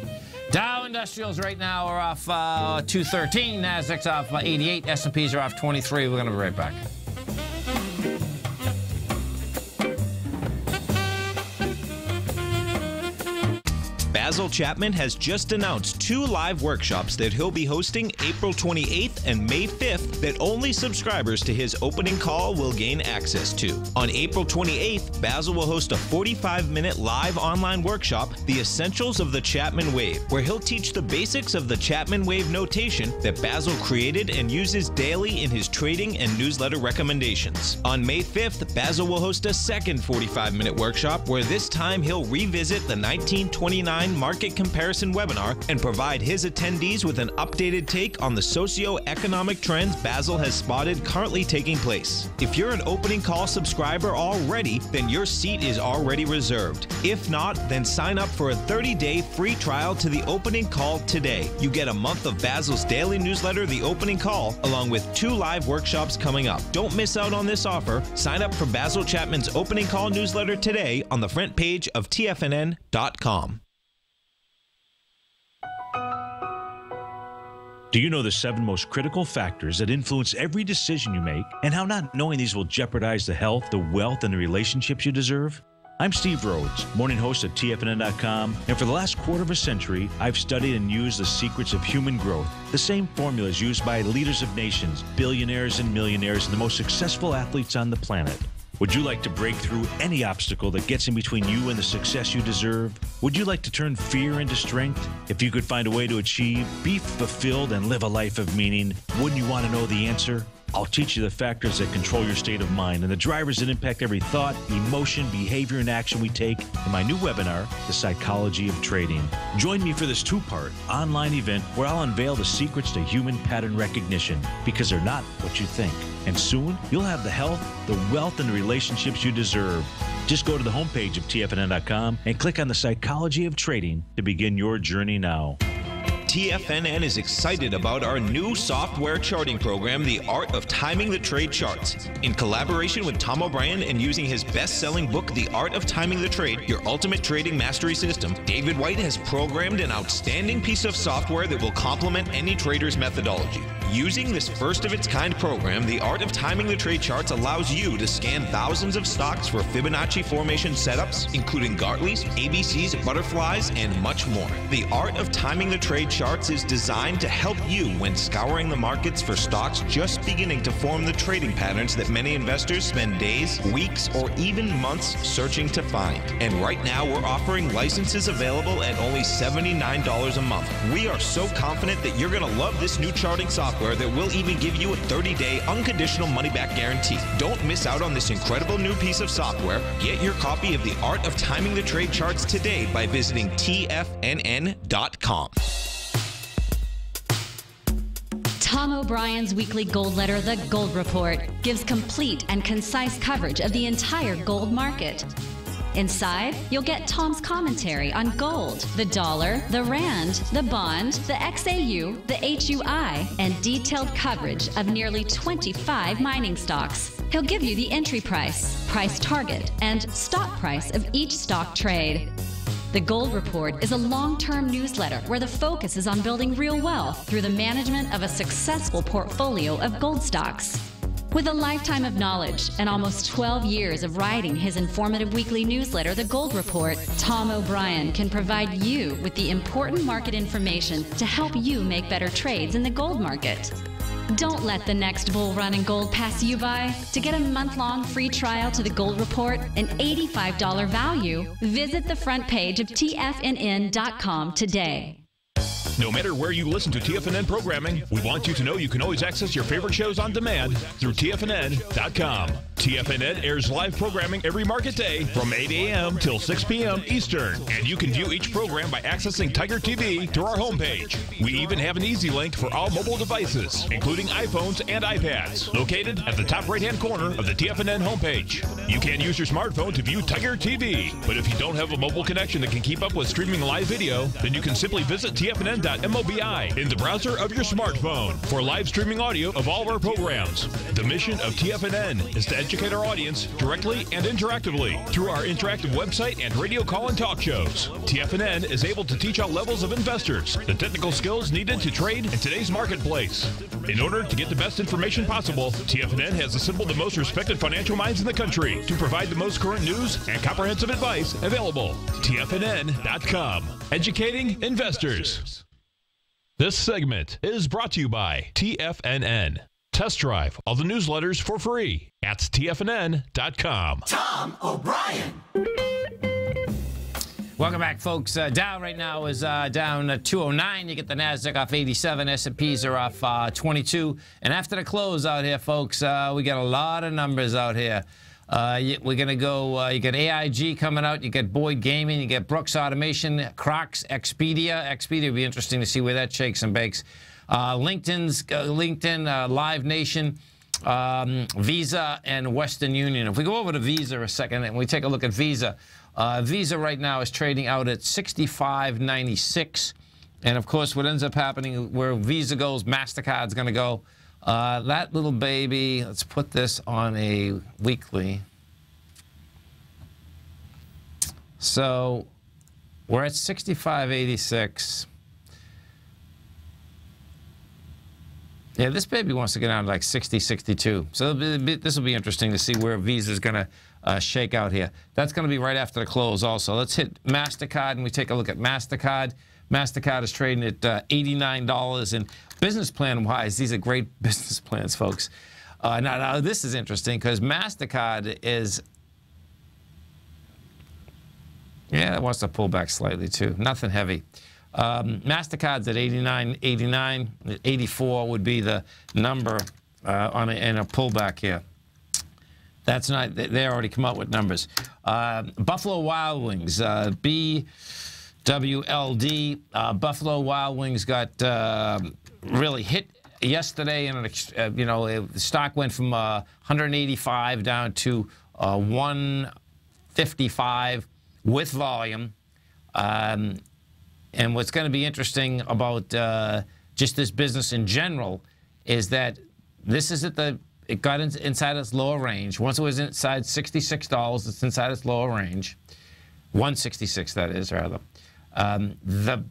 Dow Industrials right now are off 213. Nasdaq's off 88. S&Ps are off 23. We're going to be right back. Basil Chapman has just announced 2 live workshops that he'll be hosting April 28th and May 5th that only subscribers to his opening call will gain access to. On April 28th, Basil will host a 45-minute live online workshop, The Essentials of the Chapman Wave, where he'll teach the basics of the Chapman Wave notation that Basil created and uses daily in his trading and newsletter recommendations. On May 5th, Basil will host a second 45-minute workshop where this time he'll revisit the 1929 market comparison webinar and provide his attendees with an updated take on the socio-economic trends Basil has spotted currently taking place. If you're an opening call subscriber already, then your seat is already reserved. If not, then sign up for a 30-day free trial to the opening call today. You get a month of Basil's daily newsletter, The Opening Call, along with 2 live workshops coming up. Don't miss out on this offer. Sign up for Basil Chapman's opening call newsletter today on the front page of TFNN.com. Do you know the 7 most critical factors that influence every decision you make, and how not knowing these will jeopardize the health, the wealth, and the relationships you deserve? I'm Steve Rhodes, morning host of TFNN.com, and for the last quarter of a century, I've studied and used the secrets of human growth, the same formulas used by leaders of nations, billionaires and millionaires, and the most successful athletes on the planet. Would you like to break through any obstacle that gets in between you and the success you deserve? Would you like to turn fear into strength? If you could find a way to achieve, be fulfilled, and live a life of meaning, wouldn't you want to know the answer? I'll teach you the factors that control your state of mind and the drivers that impact every thought, emotion, behavior, and action we take in my new webinar, The Psychology of Trading. Join me for this 2-part online event where I'll unveil the secrets to human pattern recognition, because they're not what you think. And soon, you'll have the health, the wealth, and the relationships you deserve. Just go to the homepage of TFNN.com and click on The Psychology of Trading to begin your journey now. TFNN is excited about our new software charting program, The Art of Timing the Trade Charts. In collaboration with Tom O'Brien and using his best-selling book, The Art of Timing the Trade, Your Ultimate Trading Mastery System, David White has programmed an outstanding piece of software that will complement any trader's methodology. Using this first-of-its-kind program, The Art of Timing the Trade Charts allows you to scan thousands of stocks for Fibonacci formation setups, including Gartley's, ABC's, butterflies, and much more. The Art of Timing the Trade Charts is designed to help you when scouring the markets for stocks just beginning to form the trading patterns that many investors spend days, weeks, or even months searching to find. And right now, we're offering licenses available at only $79 a month. We are so confident that you're going to love this new charting software that will even give you a 30-day unconditional money-back guarantee. Don't miss out on this incredible new piece of software. Get your copy of The Art of Timing the Trade Charts today by visiting TFNN.com. Tom O'Brien's weekly gold letter, The Gold Report, gives complete and concise coverage of the entire gold market. Inside, you'll get Tom's commentary on gold, the dollar, the rand, the bond, the XAU, the HUI, and detailed coverage of nearly 25 mining stocks. He'll give you the entry price, price target, and stop price of each stock trade. The Gold Report is a long-term newsletter where the focus is on building real wealth through the management of a successful portfolio of gold stocks. With a lifetime of knowledge and almost 12 years of writing his informative weekly newsletter, The Gold Report, Tom O'Brien can provide you with the important market information to help you make better trades in the gold market. Don't let the next bull run in gold pass you by. To get a month-long free trial to the Gold Report, an $85 value, visit the front page of TFNN.com today. No matter where you listen to TFNN programming, we want you to know you can always access your favorite shows on demand through TFNN.com. TFNN airs live programming every market day from 8 a.m. till 6 p.m. Eastern, and you can view each program by accessing Tiger TV through our homepage. We even have an easy link for all mobile devices, including iPhones and iPads, located at the top right-hand corner of the TFNN homepage. You can use your smartphone to view Tiger TV, but if you don't have a mobile connection that can keep up with streaming live video, then you can simply visit TFNN.mobi in the browser of your smartphone for live streaming audio of all of our programs. The mission of TFNN is to educate our audience directly and interactively through our interactive website and radio call and talk shows. TFNN is able to teach all levels of investors the technical skills needed to trade in today's marketplace. In order to get the best information possible, TFNN has assembled the most respected financial minds in the country to provide the most current news and comprehensive advice available. TFNN.com. Educating investors. This segment is brought to you by TFNN. Test drive all the newsletters for free at TFNN.com. Tom O'Brien. Welcome back, folks. Dow right now is down 209. You get the NASDAQ off 87. S&Ps are off 22. And after the close out here, folks, we got a lot of numbers out here. We're going to go, you got AIG coming out, you got Boyd Gaming, you got Brooks Automation, Crocs, Expedia. Expedia will be interesting to see where that shakes and bakes. LinkedIn, Live Nation, Visa, and Western Union. If we go over to Visa a second and we take a look at Visa, Visa right now is trading out at $65.96. And, of course, what ends up happening where Visa goes, MasterCard's going to go. That little baby, let's put this on a weekly. So we're at 65.86. Yeah, this baby wants to get down to like 60, 62. So this will be interesting to see where Visa's going to shake out here. That's going to be right after the close also. Let's hit MasterCard and we take a look at MasterCard. MasterCard is trading at $89. And business plan-wise, these are great business plans, folks. Now, this is interesting because MasterCard is, yeah, it wants to pull back slightly too. Nothing heavy. MasterCard's at 89.89. 84 would be the number in a pullback here. That's not, they already come up with numbers. Buffalo Wild Wings, BWLD. Buffalo Wild Wings got really hit yesterday, and the stock went from 185 down to 155 with volume. And what's going to be interesting about just this business in general is that this is at it got inside its lower range. Once it was inside $66, it's inside its lower range. 166, that is, rather. The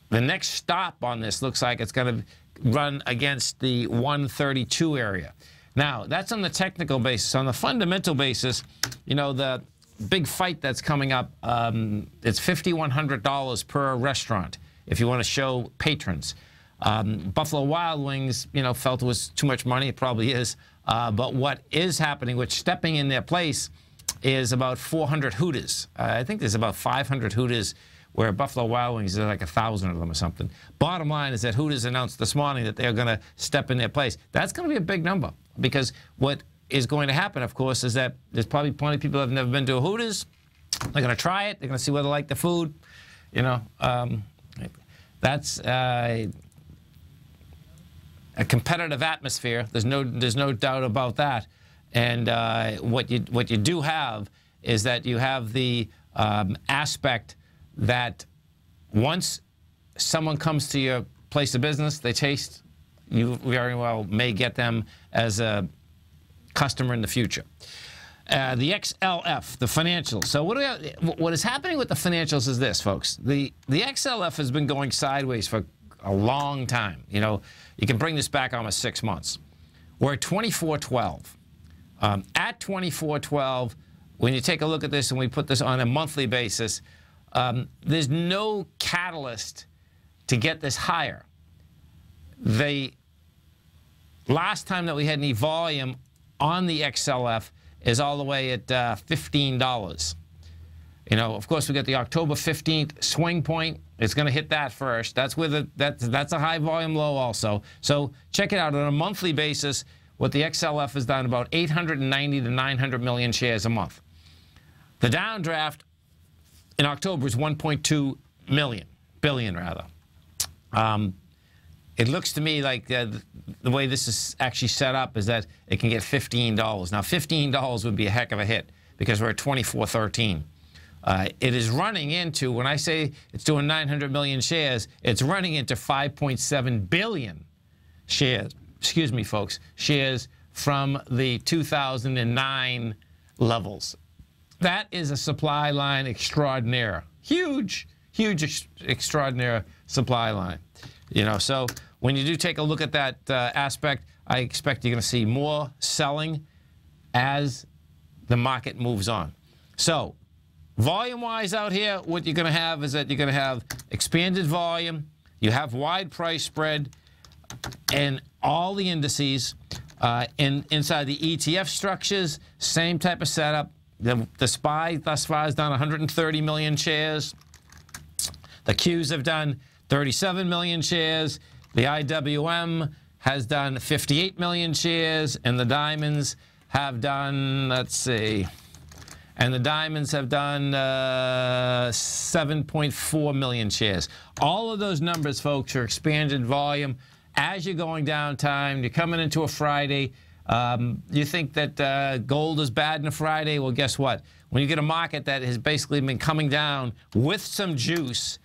next stop on this looks like it's going to run against the 132 area. Now, that's on the technical basis. On the fundamental basis, the big fight that's coming up, it's $5,100 per restaurant if you want to show patrons. Buffalo Wild Wings, felt it was too much money. It probably is. But what is happening, which stepping in their place, is about 400 Hooters. I think there's about 500 Hooters where Buffalo Wild Wings, there's like 1,000 of them or something. Bottom line is that Hooters announced this morning that they're going to step in their place. That's going to be a big number because what is going to happen, of course, is that there's probably plenty of people that have never been to a Hooters. They're going to try it. They're going to see whether they like the food. That's a competitive atmosphere. There's no doubt about that. And what you do have is that you have the aspect that once someone comes to your place of business, they taste, you very well may get them as a customer in the future. The XLF, the financials. So what is happening with the financials is this, folks. The XLF has been going sideways for a long time. You can bring this back almost 6 months. We're at 24.12. At 24.12, when you take a look at this and we put this on a monthly basis, there's no catalyst to get this higher. They last time that we had any volume on the XLF is all the way at $15. You know, of course, we got the October 15th swing point. It's going to hit that first. That's where that's a high volume low also. So check it out on a monthly basis. What the XLF has done, about 890 to 900 million shares a month. The downdraft in October is 1.2 billion rather. It looks to me like the way this is actually set up is that it can get $15. Now, $15 would be a heck of a hit because we're at 24.13. It is running into, when I say it's doing 900 million shares, it's running into 5.7 billion shares. Excuse me, folks, shares from the 2009 levels. That is a supply line extraordinaire. Huge, huge, extraordinary supply line. You know, so when you do take a look at that aspect, I expect you're going to see more selling as the market moves on. So volume-wise out here, what you're going to have is that you're going to have expanded volume. You have wide price spread and all the indices. Inside the ETF structures, same type of setup. The SPY thus far has done 130 million shares. The Qs have done 37 million shares. The IWM has done 58 million shares. And the diamonds have done, let's see, and the diamonds have done 7.4 million shares. All of those numbers, folks, are expanded volume. As you're going down time, you're coming into a Friday. You think that gold is bad in a Friday? Well, guess what? When you get a market that has basically been coming down with some juice,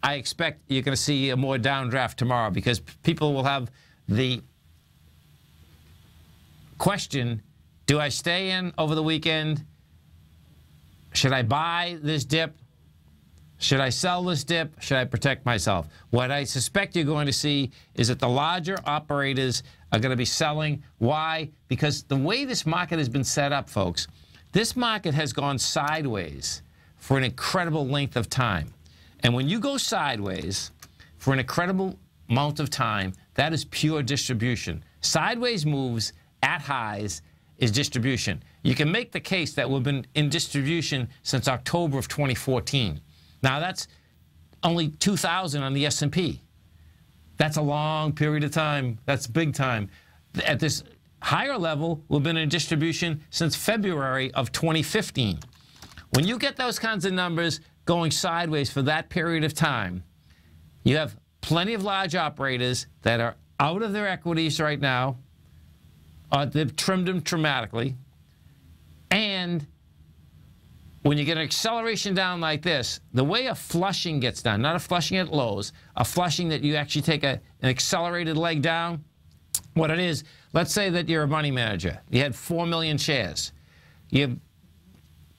I expect you're going to see a more downdraft tomorrow because people will have the question, do I stay in over the weekend? Should I buy this dip? Should I sell this dip? Should I protect myself? What I suspect you're going to see is that the larger operators are going to be selling. Why? Because the way this market has been set up, folks, this market has gone sideways for an incredible length of time. And when you go sideways for an incredible amount of time, that is pure distribution. Sideways moves at highs is distribution. You can make the case that we've been in distribution since October of 2014. Now, that's only 2,000 on the S&P. That's a long period of time. That's big time. At this higher level, we've been in distribution since February of 2015. When you get those kinds of numbers going sideways for that period of time, you have plenty of large operators that are out of their equities right now. They've trimmed them dramatically. And when you get an acceleration down like this, the way a flushing gets done, not a flushing at lows, a flushing that you actually take an accelerated leg down, what it is, let's say that you're a money manager. You had 4 million shares. You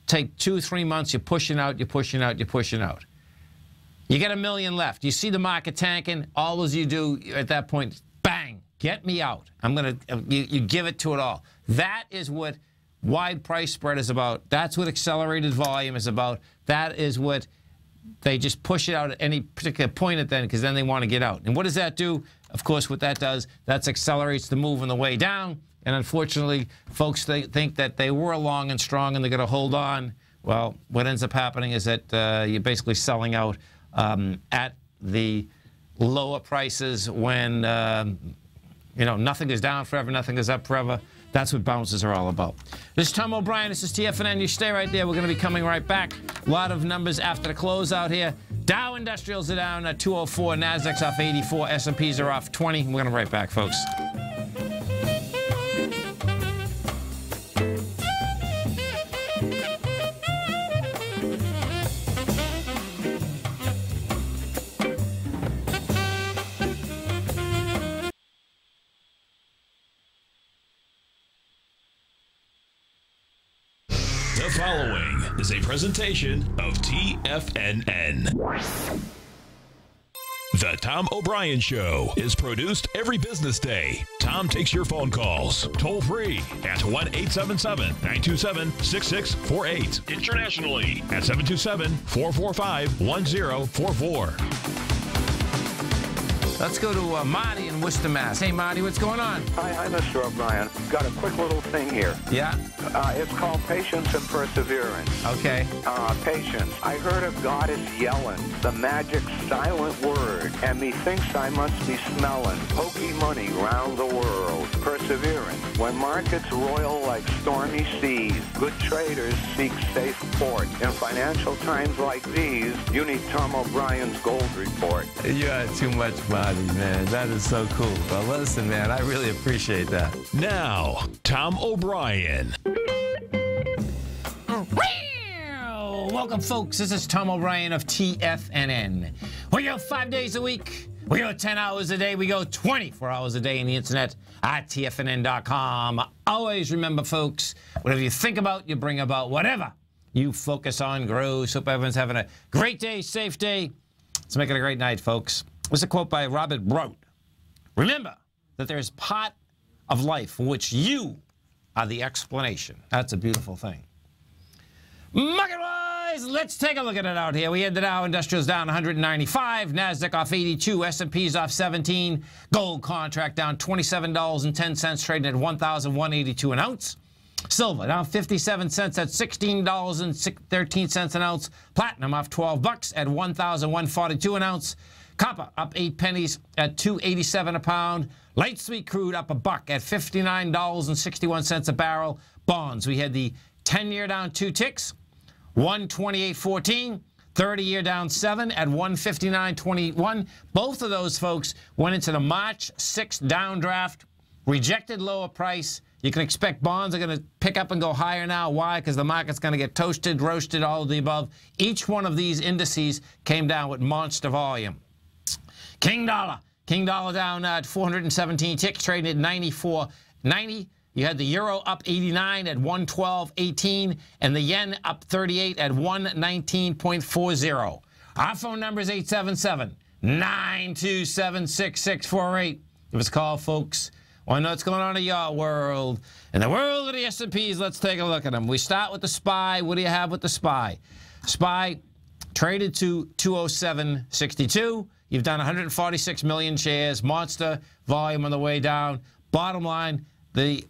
take 2 or 3 months, you're pushing out, you're pushing out, you're pushing out. You get 1 million left. You see the market tanking, all as you do at that point, bang, get me out. I'm going to, you give it to it all. That is what wide price spread is about. That's what accelerated volume is about. That is what they just push it out at any particular point at then, because then they want to get out. And what does that do? Of course, what that does, that accelerates the move on the way down. And unfortunately, folks think that they were long and strong and they're going to hold on. Well, what ends up happening is that you're basically selling out at the lower prices when you know, nothing is down forever, nothing is up forever. That's what bounces are all about. This is Tom O'Brien. This is TFNN. You stay right there. We're going to be coming right back. A lot of numbers after the close out here. Dow Industrials are down at 204. Nasdaq's off 84. S&Ps are off 20. We're going to be right back, folks. The following is a presentation of TFNN. The Tom O'Brien Show is produced every business day. Tom takes your phone calls toll free at 1-877-927-6648. Internationally at 727-445-1044. Let's go to Marty in Worcester, Mass. Hey, Marty, what's going on? Hi, Mr. O'Brien. Got a quick little thing here. Yeah? It's called patience and perseverance. Okay. Patience. I heard a goddess yelling, the magic silent word, and methinks I must be smelling pokey money round the world. Perseverance. When markets roil like stormy seas, good traders seek safe port. In financial times like these, you need Tom O'Brien's Gold Report. You are too much, Marty, man. That is so cool. But listen, man, I really appreciate that. Now, Tom O'Brien. Welcome, folks. This is Tom O'Brien of TFNN. We go 5 days a week. We go 10 hours a day. We go 24 hours a day on the internet at TFNN.com. Always remember, folks, whatever you think about, you bring about. Whatever you focus on grows. Hope everyone's having a great day, safe day. Let's make it a great night, folks. There's a quote by Robert Broad. Remember that there's part of life for which you are the explanation. That's a beautiful thing. Market-wise, let's take a look at it out here. We had the Dow Industrials down 195, NASDAQ off 82, S&P's off 17, gold contract down $27.10, trading at $1,182 an ounce. Silver down 57 cents at $16.13 an ounce. Platinum off 12 bucks at $1,142 an ounce. Copper up 8 pennies at $2.87 a pound. Light sweet crude up $1 at $59.61 a barrel. Bonds, we had the 10-year down 2 ticks, 128.14. 30-year down 7 at 159.21. Both of those folks went into the March 6th downdraft, rejected lower price. You can expect bonds are going to pick up and go higher now. Why? Because the market's going to get toasted, roasted, all of the above. Each one of these indices came down with monster volume. King dollar down at 417 ticks, trading at 94.90. You had the euro up 89 at 112.18, and the yen up 38 at 119.40. Our phone number is 877-927-6648. Give us a call, folks. Want to know what's going on in your world? In the world of the S&Ps, let's take a look at them. We start with the SPY. What do you have with the SPY? SPY traded to 207.62. You've done 146 million shares. Monster volume on the way down. Bottom line, the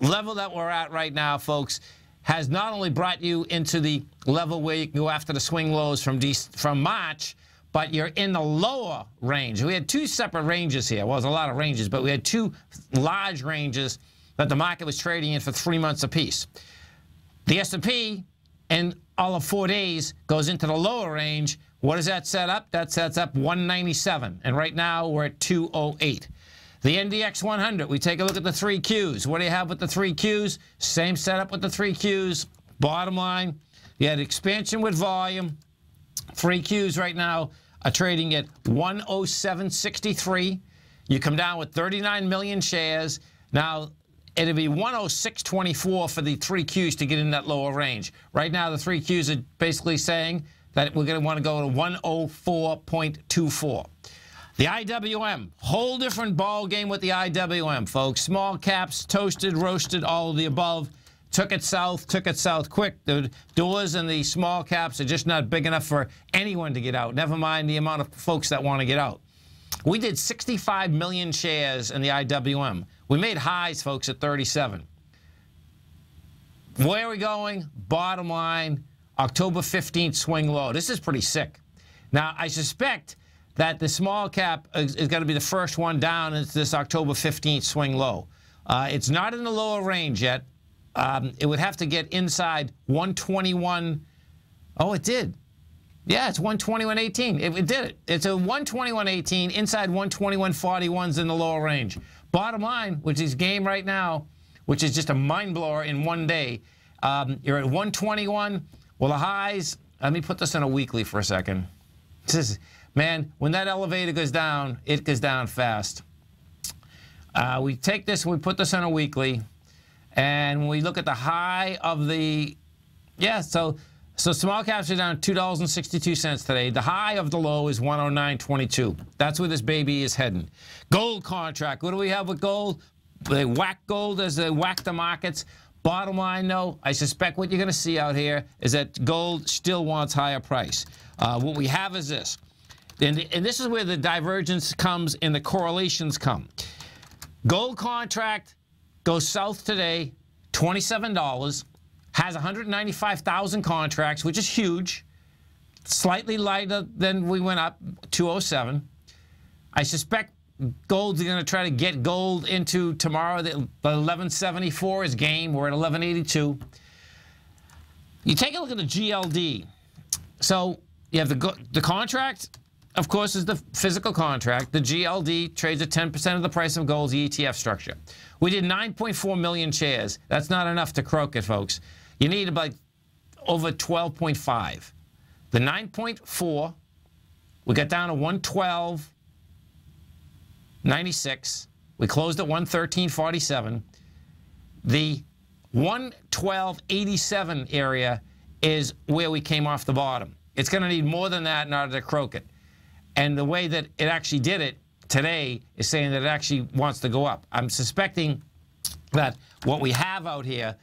level that we're at right now, folks, has not only brought you into the level where you can go after the swing lows from March, but you're in the lower range. We had 2 separate ranges here. Well, there's a lot of ranges, but we had 2 large ranges that the market was trading in for 3 months apiece. The S&P, in all of 4 days, goes into the lower range. What does that set up? That sets up 197, and right now we're at 208. The NDX 100, we take a look at the 3 Qs. What do you have with the 3 Qs? Same setup with the 3 Qs. Bottom line, you had expansion with volume. 3 Qs right now are trading at 107.63. You come down with 39 million shares. Now, it'll be 106.24 for the 3 Qs to get in that lower range. Right now, the 3 Qs are basically saying that we're going to want to go to 104.24. The IWM, whole different ball game with the IWM, folks. Small caps, toasted, roasted, all of the above. Took it south quick. The doors and the small caps are just not big enough for anyone to get out, never mind the amount of folks that want to get out. We did 65 million shares in the IWM. We made highs, folks, at 37. Where are we going? Bottom line, October 15th swing low. This is pretty sick. Now, I suspect that the small cap is going to be the first one down into this October 15th swing low. It's not in the lower range yet. It would have to get inside 121. Oh, it did. Yeah, it's 121.18. It did it. It's a 121.18. Inside 121.41's in the lower range. Bottom line, which is game right now, which is just a mind blower in 1 day. You're at 121. Well, the highs. Let me put this in a weekly for a second. This is, man, when that elevator goes down, it goes down fast. We take this and we put this on a weekly, and we look at the high of the, so small caps are down $2.62 today. The high of the low is 109.22. That's where this baby is heading. Gold contract. What do we have with gold? They whack gold as they whack the markets. Bottom line, though, I suspect what you're going to see out here is that gold still wants higher price. What we have is this. and this is where the divergence comes and the correlations come. Gold contract goes south today, $27, has 195,000 contracts, which is huge, slightly lighter than we went up, 207. I suspect gold's going to try to get gold into tomorrow. The 1174 is game. We're at 1182. You take a look at the GLD. So you have the contract, of course, is the physical contract. The GLD trades at 10% of the price of gold's ETF structure. We did 9.4 million shares. That's not enough to croak it, folks. You need about over 12.5. The 9.4, we got down to 112.96. We closed at 113.47. The 112.87 area is where we came off the bottom. It's going to need more than that in order to croak it. And the way that it actually did it today is saying that it actually wants to go up. I'm suspecting that what we have out here,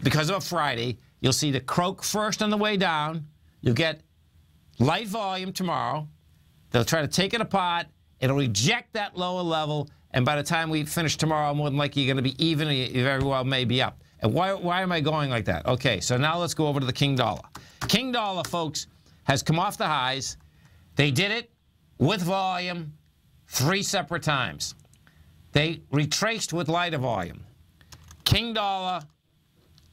because of a Friday, you'll see the croak first on the way down. You'll get light volume tomorrow. They'll try to take it apart. It'll reject that lower level. And by the time we finish tomorrow, more than likely you're going to be even, or you very well may be up. And why am I going like that? Okay, so now let's go over to the King Dollar. King Dollar, folks, has come off the highs. They did it with volume 3 separate times. They retraced with lighter volume. King Dollar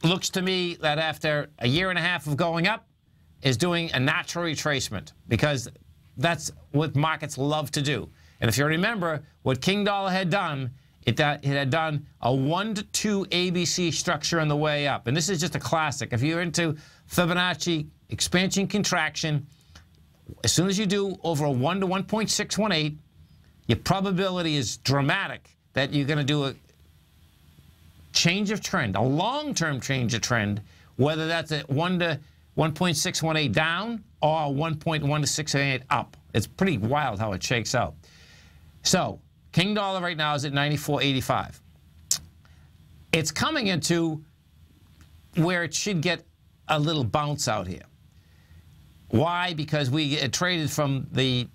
looks to me that after a year and a half of going up is doing a natural retracement, because that's what markets love to do. And if you remember what King Dollar had done, it had done a 1-to-2 ABC structure on the way up. And this is just a classic. If you're into Fibonacci expansion contraction, as soon as you do over a 1 to 1.618, your probability is dramatic that you're going to do a change of trend, a long-term change of trend, whether that's at 1 to 1.618 down or 1.1 to 688 up. It's pretty wild how it shakes out. So King Dollar right now is at 94.85. It's coming into where it should get a little bounce out here. Why? Because we traded from the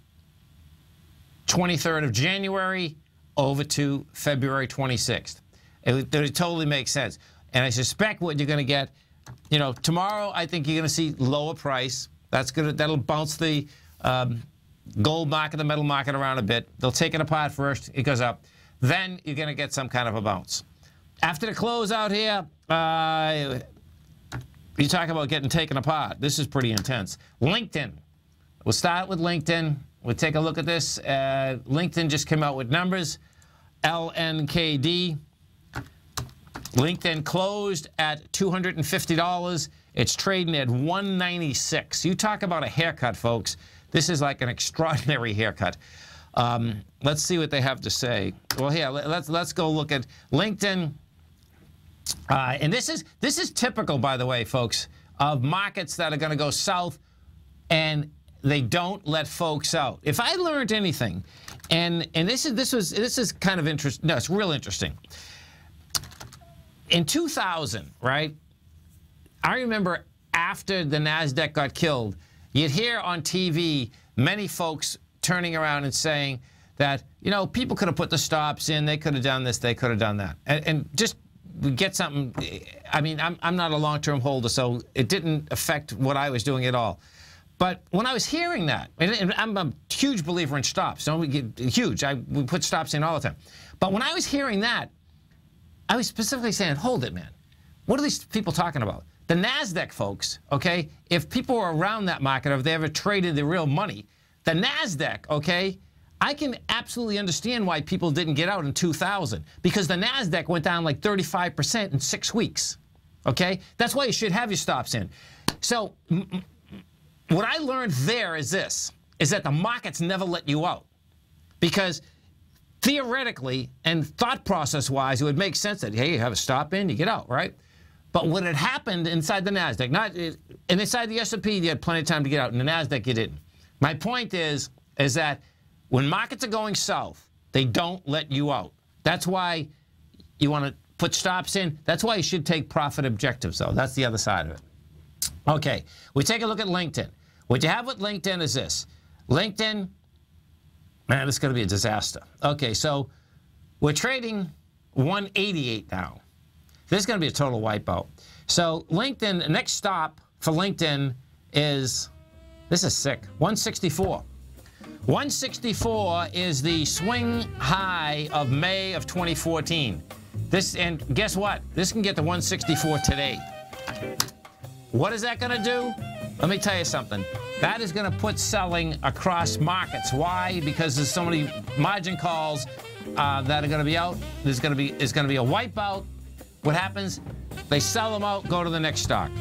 23rd of January over to February 26th. It totally makes sense. And I suspect what you're going to get, you know, tomorrow I think you're going to see lower price. That'll bounce the gold market, the metal market around a bit. They'll take it apart first. It goes up. Then you're going to get some kind of a bounce. After the close out here, you talk about getting taken apart. This is pretty intense. LinkedIn. We'll start with LinkedIn. We'll take a look at this. LinkedIn just came out with numbers. LNKD. LinkedIn closed at $250. It's trading at $196. You talk about a haircut, folks. This is like an extraordinary haircut. Let's see what they have to say. Well, here, let's go look at LinkedIn. And this is typical, by the way, folks, of markets that are going to go south and they don't let folks out. If I learned anything, and this is kind of interesting. No, it's real interesting. In 2000, right? I remember after the NASDAQ got killed, you'd hear on TV many folks turning around and saying that, you know, people could have put the stops in, they could have done this, they could have done that, and just get something. I mean, I'm not a long-term holder, so it didn't affect what I was doing at all. But when I was hearing that, and I'm a huge believer in stops, don't we get huge? We put stops in all the time. But when I was hearing that, I was specifically saying, hold it, man. What are these people talking about? The NASDAQ, folks, okay, if people were around that market, or if they ever traded the real money, the NASDAQ, okay, I can absolutely understand why people didn't get out in 2000, because the NASDAQ went down like 35% in 6 weeks, okay? That's why you should have your stops in. So what I learned there is this, is that the markets never let you out, because theoretically and thought process-wise, it would make sense that, hey, you have a stop in, you get out, right? But what had happened inside the NASDAQ, and inside the S&P, you had plenty of time to get out. In the NASDAQ, you didn't. My point is that when markets are going south, they don't let you out. That's why you want to put stops in. That's why you should take profit objectives, though. That's the other side of it. Okay, we take a look at LinkedIn. What you have with LinkedIn is this. LinkedIn, man, this is going to be a disaster. Okay, so we're trading 188 now. This is going to be a total wipeout. So LinkedIn, the next stop for LinkedIn is, this is sick, 164. 164 is the swing high of May of 2014. And guess what? This can get to 164 today. What is that going to do? Let me tell you something. That is going to put selling across markets. Why? Because there's so many margin calls that are going to be out. It's going to be a wipeout. What happens? They sell them out, go to the next stock.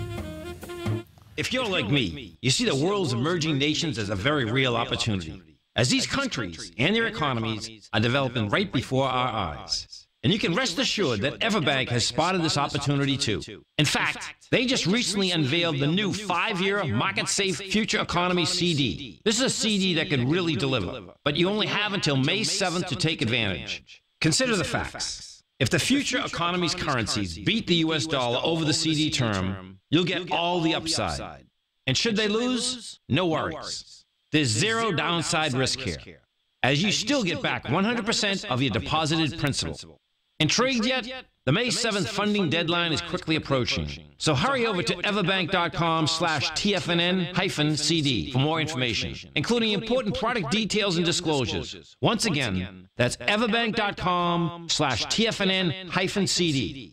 If you're like me, you see the world's emerging nations as a very real opportunity, as these countries and their economies are developing right before our eyes. And you can rest assured that Everbank has spotted this opportunity too. In fact, they just recently unveiled the new 5-year market-safe future economy CD. This is a CD that can really deliver, but you only have until May 7th to take advantage. Consider the facts. If the future economy's currencies beat the US dollar over the CD term, you'll get all the upside. And should they lose, no worries. There's zero downside risk here, as you still get back 100% of your deposited principal. Intrigued yet? The May 7th funding deadline is quickly approaching. So hurry over to everbank.com/TFNN-CD for more information, including important product details and disclosures. Once again, that's everbank.com/TFNN-CD.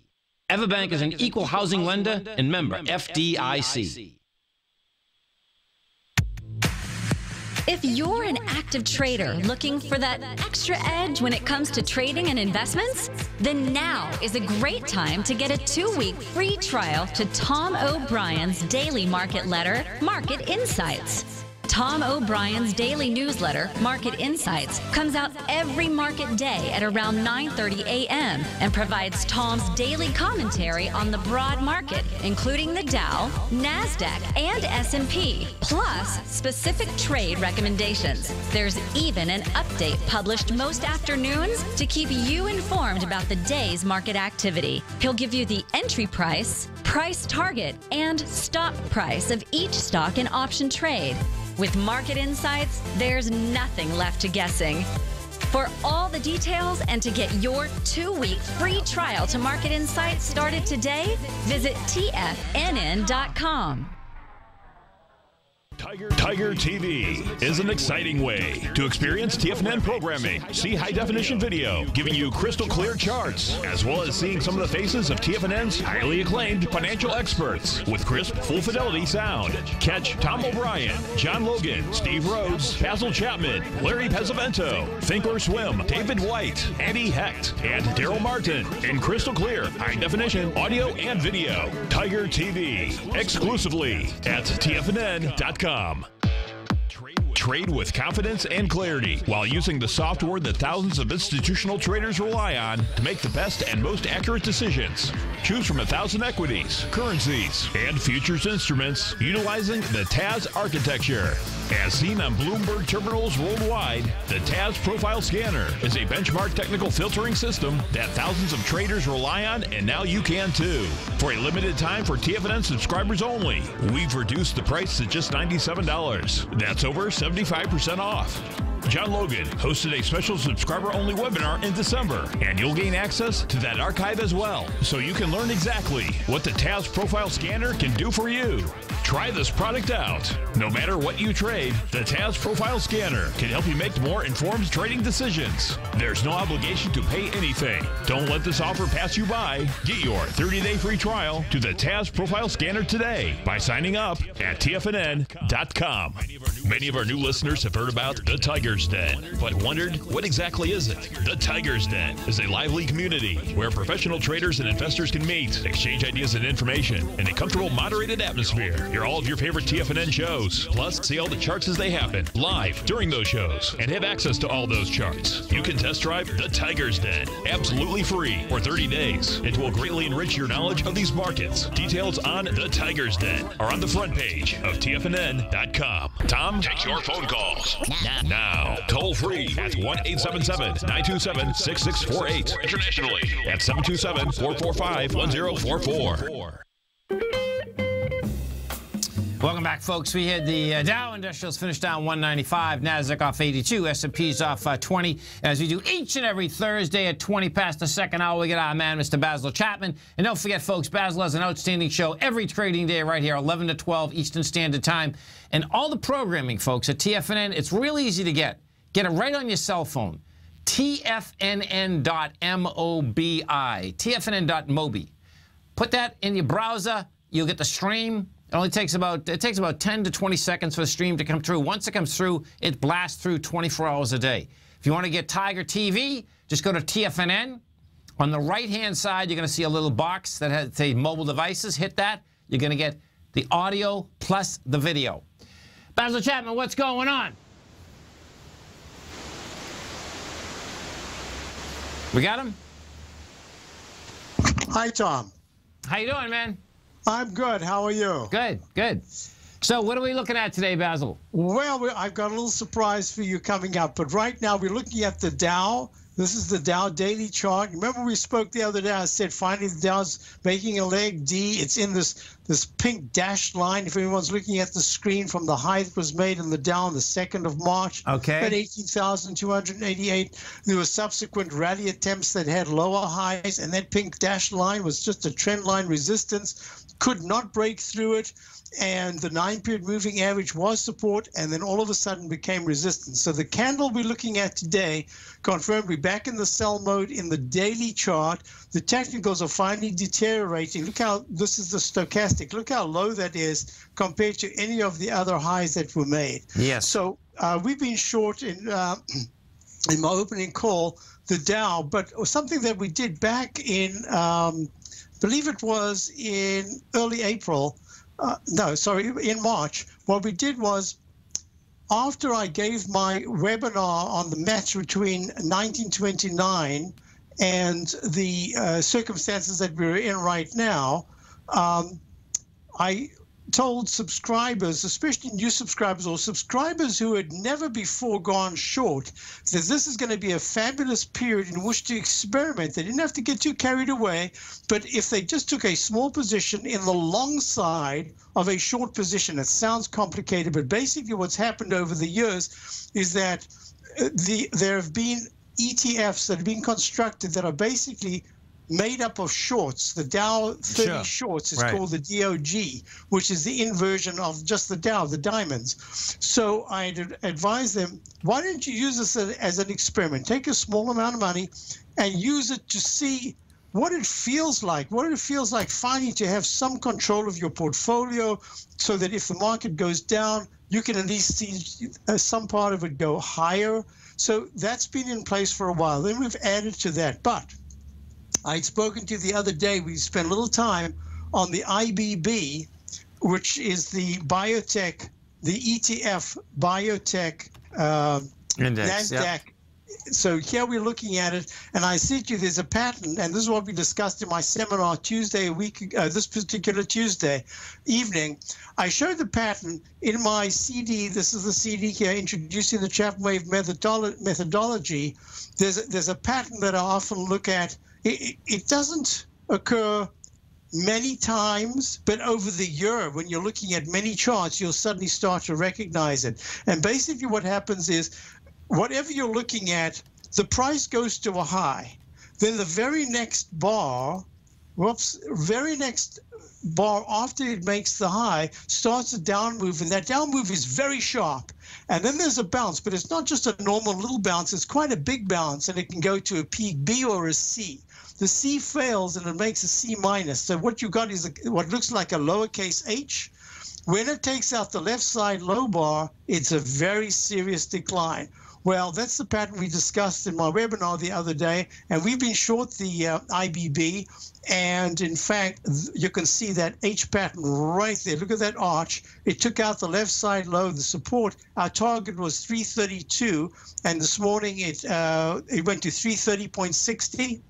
Everbank is an equal housing lender and member FDIC. If you're an active trader looking for that extra edge when it comes to trading and investments, then now is a great time to get a 2-week free trial to Tom O'Brien's daily market letter, Market Insights. Tom O'Brien's daily newsletter, Market Insights, comes out every market day at around 9:30 a.m. and provides Tom's daily commentary on the broad market, including the Dow, NASDAQ, and S&P, plus specific trade recommendations. There's even an update published most afternoons to keep you informed about the day's market activity. He'll give you the entry price, price target, and stop price of each stock and option trade. With Market Insights, there's nothing left to guessing. For all the details and to get your 2-week free trial to Market Insights started today, visit TFNN.com. Tiger TV is an exciting way to experience TFNN programming. See high-definition video, giving you crystal clear charts, as well as seeing some of the faces of TFNN's highly acclaimed financial experts with crisp, full-fidelity sound. Catch Tom O'Brien, John Logan, Steve Rhodes, Basil Chapman, Larry Pesavento, Think or Swim, David White, Andy Hecht, and Daryl Martin in crystal clear, high-definition audio and video. Tiger TV, exclusively at TFNN.com. Trade with confidence and clarity while using the software that thousands of institutional traders rely on to make the best and most accurate decisions. Choose from 1,000 equities, currencies, and futures instruments utilizing the TAS architecture. As seen on Bloomberg terminals worldwide, the TAS Profile Scanner is a benchmark technical filtering system that thousands of traders rely on, and now you can too. For a limited time for TFNN subscribers only, we've reduced the price to just $97. That's over 75% off. John Logan hosted a special subscriber-only webinar in December, and you'll gain access to that archive as well, so you can learn exactly what the TAS Profile Scanner can do for you. Try this product out. No matter what you trade, the TAS Profile Scanner can help you make more informed trading decisions. There's no obligation to pay anything. Don't let this offer pass you by. Get your 30-day free trial to the TAS Profile Scanner today by signing up at TFNN.com. Many of our new listeners have heard about the Tiger's Den, but wondered, what exactly is it? The Tiger's Den is a lively community where professional traders and investors can meet, exchange ideas and information in a comfortable, moderated atmosphere. Hear all of your favorite TFNN shows, plus see all the charts as they happen live during those shows, and have access to all those charts. You can test drive the Tiger's Den absolutely free for 30 days. It will greatly enrich your knowledge of these markets. Details on the Tiger's Den are on the front page of TFNN.com. Tom takes your phone calls now. Toll free at 1-877-927-6648. Internationally at 727-445-1044. Welcome back, folks. We had the Dow Industrials finished down 195, Nasdaq off 82, S&P's off 20. As we do each and every Thursday at 20 past the second hour, we get our man, Mr. Basil Chapman. And don't forget, folks, Basil has an outstanding show every trading day right here, 11 to 12 Eastern Standard Time. And all the programming, folks, at TFNN, it's real easy to get. Get it right on your cell phone. TFNN.mobi. TFNN.mobi. Put that in your browser. You'll get the stream. It only takes about 10 to 20 seconds for the stream to come through. Once it comes through, it blasts through 24 hours a day. If you want to get Tiger TV, just go to TFNN. On the right-hand side, you're going to see a little box that has, say, mobile devices. Hit that. You're going to get the audio plus the video. Basil Chapman, what's going on? We got him? Hi, Tom. How you doing, man? I'm good. How are you? Good, good. So what are we looking at today, Basil? Well, I've got a little surprise for you coming up. But right now, we're looking at the Dow. This is the Dow daily chart. Remember we spoke the other day. I said finally the Dow's making a leg D. It's in this pink dashed line. If anyone's looking at the screen from the high that was made in the Dow on the 2nd of March. Okay. At 18,288. There were subsequent rally attempts that had lower highs, and that pink dashed line was just a trend line resistance. Could not break through it, and the 9-period moving average was support, and then all of a sudden became resistance. So the candle we're looking at today confirmed we're back in the sell mode in the daily chart. The technicals are finally deteriorating. Look how this is the stochastic. Look how low that is compared to any of the other highs that were made. Yes. So we've been short in my opening call, the Dow, but something that we did back in believe it was in early April. In March. What we did was, after I gave my webinar on the match between 1929 and the circumstances that we're in right now, I told subscribers, especially new subscribers or subscribers who had never before gone short, that this is going to be a fabulous period in which to experiment. They didn't have to get too carried away, but if they just took a small position in the long side of a short position, it sounds complicated, but basically what's happened over the years is that there have been ETFs that have been constructed that are basically made up of shorts. The Dow 30 shorts is called the DOG, which is the inversion of just the Dow, the diamonds. So I'd advise them, why don't you use this as an experiment? Take a small amount of money and use it to see what it feels like, finally to have some control of your portfolio so that if the market goes down, you can at least see some part of it go higher. So that's been in place for a while. Then we've added to that. But I'd spoken to you the other day. We spent a little time on the IBB, which is the biotech, the ETF biotech index. NASDAQ. Yep. So here we're looking at it, and I see to you there's a pattern, and this is what we discussed in my seminar Tuesday, this particular Tuesday evening. I showed the pattern in my CD. This is the CD here, introducing the Chapman Wave methodology. There's a pattern that I often look at. It doesn't occur many times, but over the year, when you're looking at many charts, you'll suddenly start to recognize it. And basically what happens is, whatever you're looking at, the price goes to a high. Then the very next bar, after it makes the high, starts a down move, and that down move is very sharp. And then there's a bounce, but it's not just a normal little bounce, it's quite a big bounce, and it can go to a peak B or a C. The C fails, and it makes a C minus. So what you got is what looks like a lowercase h. When it takes out the left side low bar, it's a very serious decline. Well, that's the pattern we discussed in my webinar the other day, and we've been short the IBB, and in fact, you can see that H pattern right there. Look at that arch. It took out the left side low, the support. Our target was 332, and this morning it went to 330.60.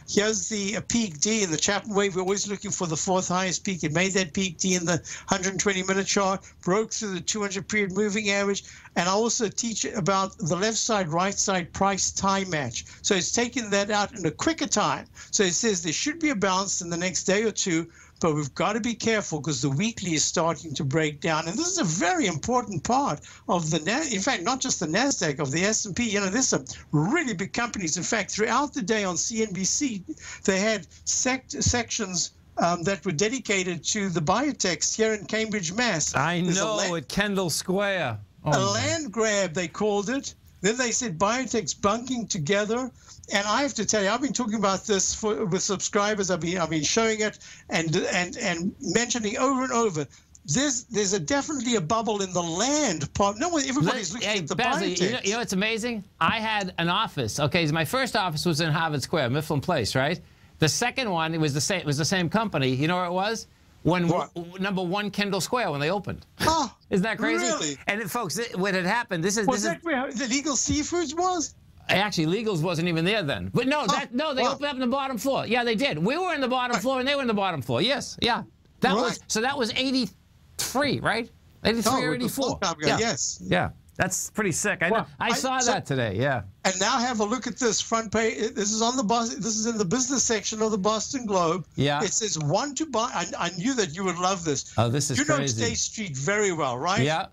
Here's the peak D in the Chapman Wave. We're always looking for the fourth highest peak. It made that peak D in the 120-minute chart, broke through the 200-period moving average. And I also teach about the left side, right side price time match. So it's taking that out in a quicker time. So it says there should be a bounce in the next day or two, but we've got to be careful because the weekly is starting to break down. And this is a very important part of the, in fact, not just the NASDAQ, of the S&P. You know, there's some really big companies. In fact, throughout the day on CNBC, they had sections that were dedicated to the biotechs here in Cambridge, Mass. I know, at Kendall Square. A land grab, they called it. Then they said biotechs bunking together. And I have to tell you, I've been talking about this with subscribers. I've been showing it and mentioning over and over. There's definitely a bubble in the land part. No one, everybody's looking at the biotechs. You know what's amazing? I had an office. Okay, my first office was in Harvard Square, Mifflin Place, right? The second one, it was the same. It was the same company. You know where it was? Number 1 Kendall Square when they opened. Oh, isn't that crazy? Really? And folks, what had happened? Was that where the Legal Seafoods was? Actually, Legals wasn't even there then. But no, they opened up in the bottom floor. Yeah, they did. We were in the bottom floor, and they were in the bottom floor. Yes, yeah. That was 83, right? 83 or 84. Yeah. Yes. Yeah. That's pretty sick. I know. I saw that today. Yeah. And now have a look at this front page. This is on the This is in the business section of the Boston Globe. Yeah. It says "Want to buy." I knew that you would love this. Oh, this is crazy. You know State Street very well, right? Yeah.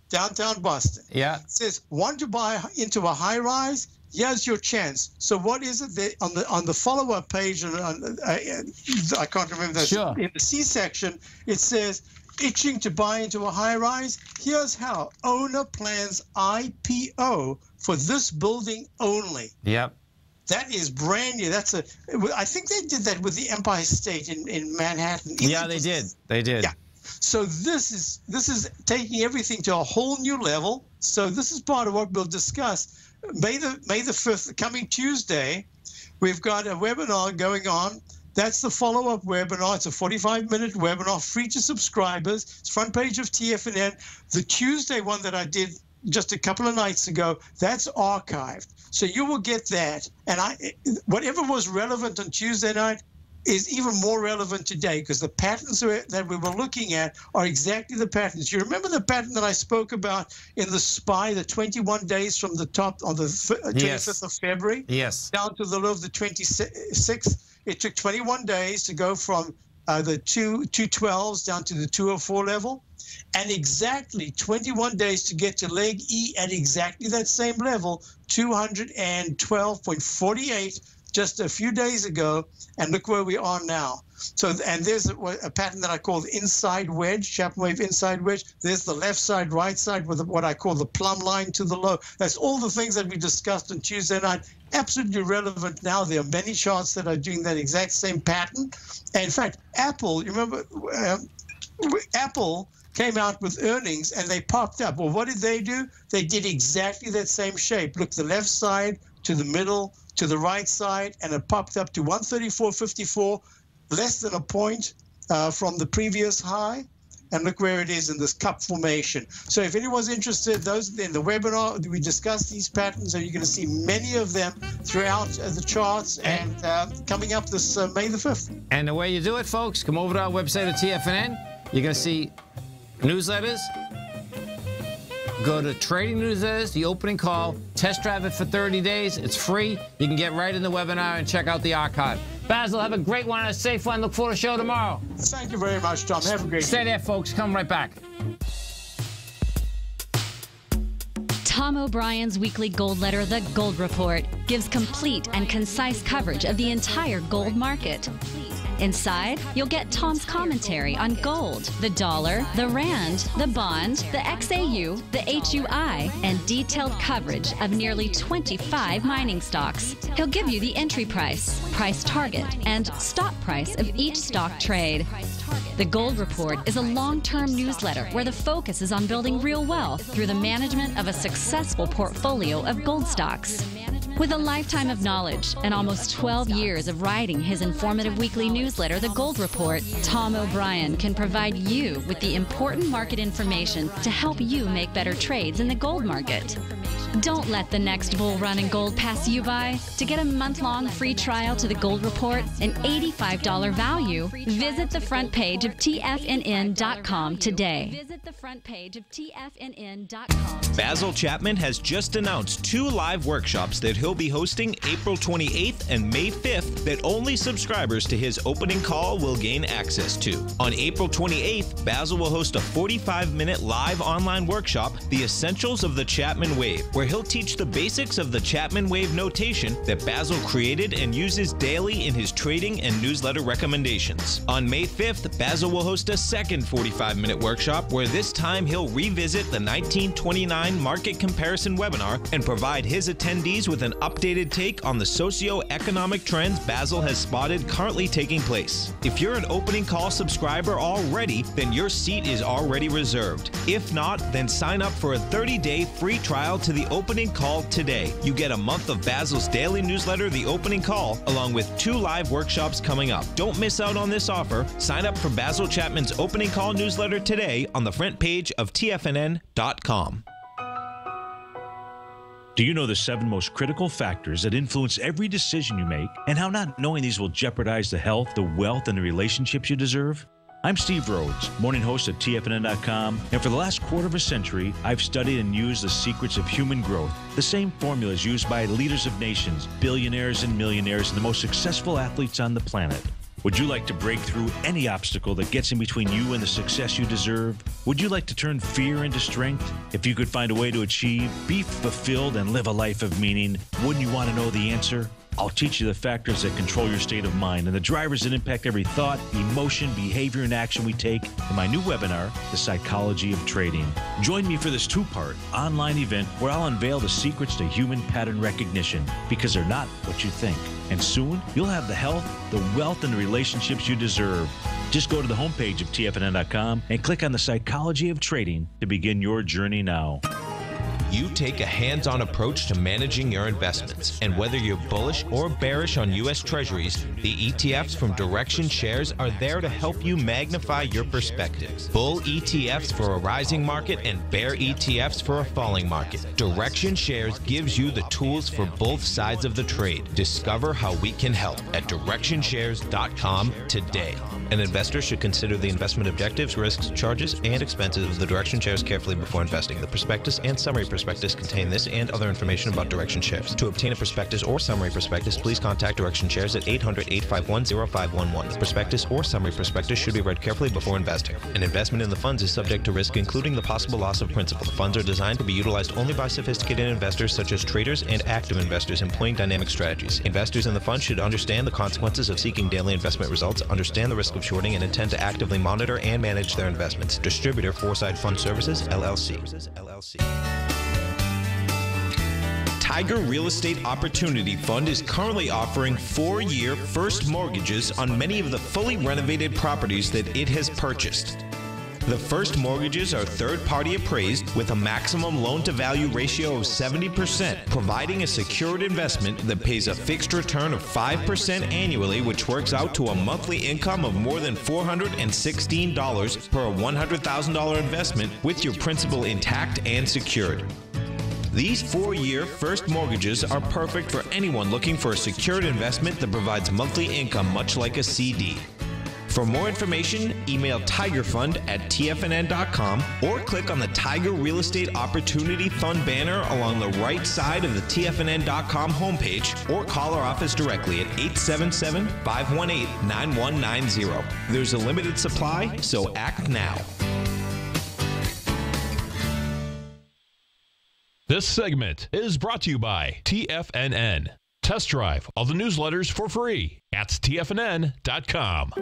Downtown Boston. Yeah. It says "Want to buy into a high rise." Here's your chance. So what is it that on the follow-up page? I can't remember that. Sure. In the C section, it says, itching to buy into a high-rise? Here's how. Owner plans IPO for this building only. Yep. That is brand new. I think they did that with the Empire State in Manhattan. Yeah, they did. They did. Yeah. So this is taking everything to a whole new level. So this is part of what we'll discuss. May the 5th, coming Tuesday, we've got a webinar going on. That's the follow-up webinar. It's a 45-minute webinar, free to subscribers. It's front page of TFNN. The Tuesday one that I did just a couple of nights ago, that's archived. So you will get that. And whatever was relevant on Tuesday night is even more relevant today because the patterns that we were looking at are exactly the patterns. You remember the pattern that I spoke about in the SPY, the 21 days from the top on the 25th of February yes. down to the low of the 26th? It took 21 days to go from the 212s down to the 204 level, and exactly 21 days to get to leg E at exactly that same level, 212.48, just a few days ago, and look where we are now. So, and there's a pattern that I call the inside wedge, Chapman wave inside wedge. There's the left side, right side with what I call the plumb line to the low. That's all the things that we discussed on Tuesday night. Absolutely relevant now. There are many charts that are doing that exact same pattern. And in fact, Apple, you remember, Apple came out with earnings and they popped up. Well, what did they do? They did exactly that same shape. Look, the left side to the middle, to the right side, and it popped up to 134.54, less than a point from the previous high. And look where it is in this cup formation. So if anyone's interested, those in the webinar, we discussed these patterns, and you're going to see many of them throughout the charts and coming up this May the 5th. And the way you do it, folks, come over to our website at TFNN. You're going to see newsletters. Go to Trading Newsletters, the opening call, test drive it for 30 days. It's free. You can get right in the webinar and check out the archive. Basil, have a great one, a safe one. Look forward to the show tomorrow. Thank you very much, Tom. Have a great day. Stay there, folks. Come right back. Tom O'Brien's weekly gold letter, The Gold Report, gives complete and concise coverage of the entire gold market. Inside, you'll get Tom's commentary on gold, the dollar, the rand, the bond, the XAU, the HUI, and detailed coverage of nearly 25 mining stocks. He'll give you the entry price, price target, and stop price of each stock trade. The Gold Report is a long-term newsletter where the focus is on building real wealth through the management of a successful portfolio of gold stocks. With a lifetime of knowledge and almost 12 years of writing his informative weekly newsletter, The Gold Report, Tom O'Brien can provide you with the important market information to help you make better trades in the gold market. Don't let the next bull run in gold pass you by. To get a month-long free trial to the Gold Report, an $85 value, visit the front page of TFNN.com today. Visit the front page of TFNN.com. Basil Chapman has just announced 2 live workshops that he'll be hosting April 28th and May 5th that only subscribers to his opening call will gain access to. On April 28th, Basil will host a 45-minute live online workshop, The Essentials of the Chapman Wave, where he'll teach the basics of the Chapman Wave notation that Basil created and uses daily in his trading and newsletter recommendations. On May 5th, Basil will host a second 45-minute workshop where this time he'll revisit the 1929 market comparison webinar and provide his attendees with an updated take on the socio-economic trends Basil has spotted currently taking place. If you're an opening call subscriber already, then your seat is already reserved. If not, then sign up for a 30-day free trial to the opening call today. You get a month of Basil's daily newsletter, The Opening Call, along with 2 live workshops coming up. Don't miss out on this offer. Sign up for Basil Chapman's Opening Call newsletter today on the front page of TFNN.com. Do you know the 7 most critical factors that influence every decision you make and how not knowing these will jeopardize the health, the wealth, and the relationships you deserve? I'm Steve Rhodes, morning host at TFNN.com, and for the last quarter of a century, I've studied and used the secrets of human growth, the same formulas used by leaders of nations, billionaires and millionaires, and the most successful athletes on the planet. Would you like to break through any obstacle that gets in between you and the success you deserve? Would you like to turn fear into strength? If you could find a way to achieve, be fulfilled, and live a life of meaning, wouldn't you want to know the answer? I'll teach you the factors that control your state of mind and the drivers that impact every thought, emotion, behavior, and action we take in my new webinar, The Psychology of Trading. Join me for this 2-part online event where I'll unveil the secrets to human pattern recognition, because they're not what you think. And soon, you'll have the health, the wealth, and the relationships you deserve. Just go to the homepage of TFNN.com and click on The Psychology of Trading to begin your journey now. You take a hands-on approach to managing your investments, and whether you're bullish or bearish on U.S. Treasuries, the ETFs from Direction Shares are there to help you magnify your perspectives. Bull ETFs for a rising market and bear ETFs for a falling market. Direction Shares gives you the tools for both sides of the trade. Discover how we can help at DirectionShares.com today. An investor should consider the investment objectives, risks, charges, and expenses of the Direction Shares carefully before investing. The prospectus and summary prospectus contain this and other information about Direction Shares. To obtain a prospectus or summary prospectus, please contact Direction Shares at 800-851-0511. The prospectus or summary prospectus should be read carefully before investing. An investment in the funds is subject to risk, including the possible loss of principal. The funds are designed to be utilized only by sophisticated investors such as traders and active investors employing dynamic strategies. Investors in the fund should understand the consequences of seeking daily investment results, understand the risk of shorting, and intend to actively monitor and manage their investments. Distributor, Foresight Fund Services, LLC. Tiger Real Estate Opportunity Fund is currently offering 4-year first mortgages on many of the fully renovated properties that it has purchased. The first mortgages are third-party appraised with a maximum loan-to-value ratio of 70%, providing a secured investment that pays a fixed return of 5% annually, which works out to a monthly income of more than $416 per $100,000 investment with your principal intact and secured. These 4-year first mortgages are perfect for anyone looking for a secured investment that provides monthly income much like a CD. For more information, email tigerfund@tfnn.com or click on the Tiger Real Estate Opportunity Fund banner along the right side of the tfnn.com homepage, or call our office directly at 877-518-9190. There's a limited supply, so act now. This segment is brought to you by TFNN. Test drive all the newsletters for free at TFNN.com.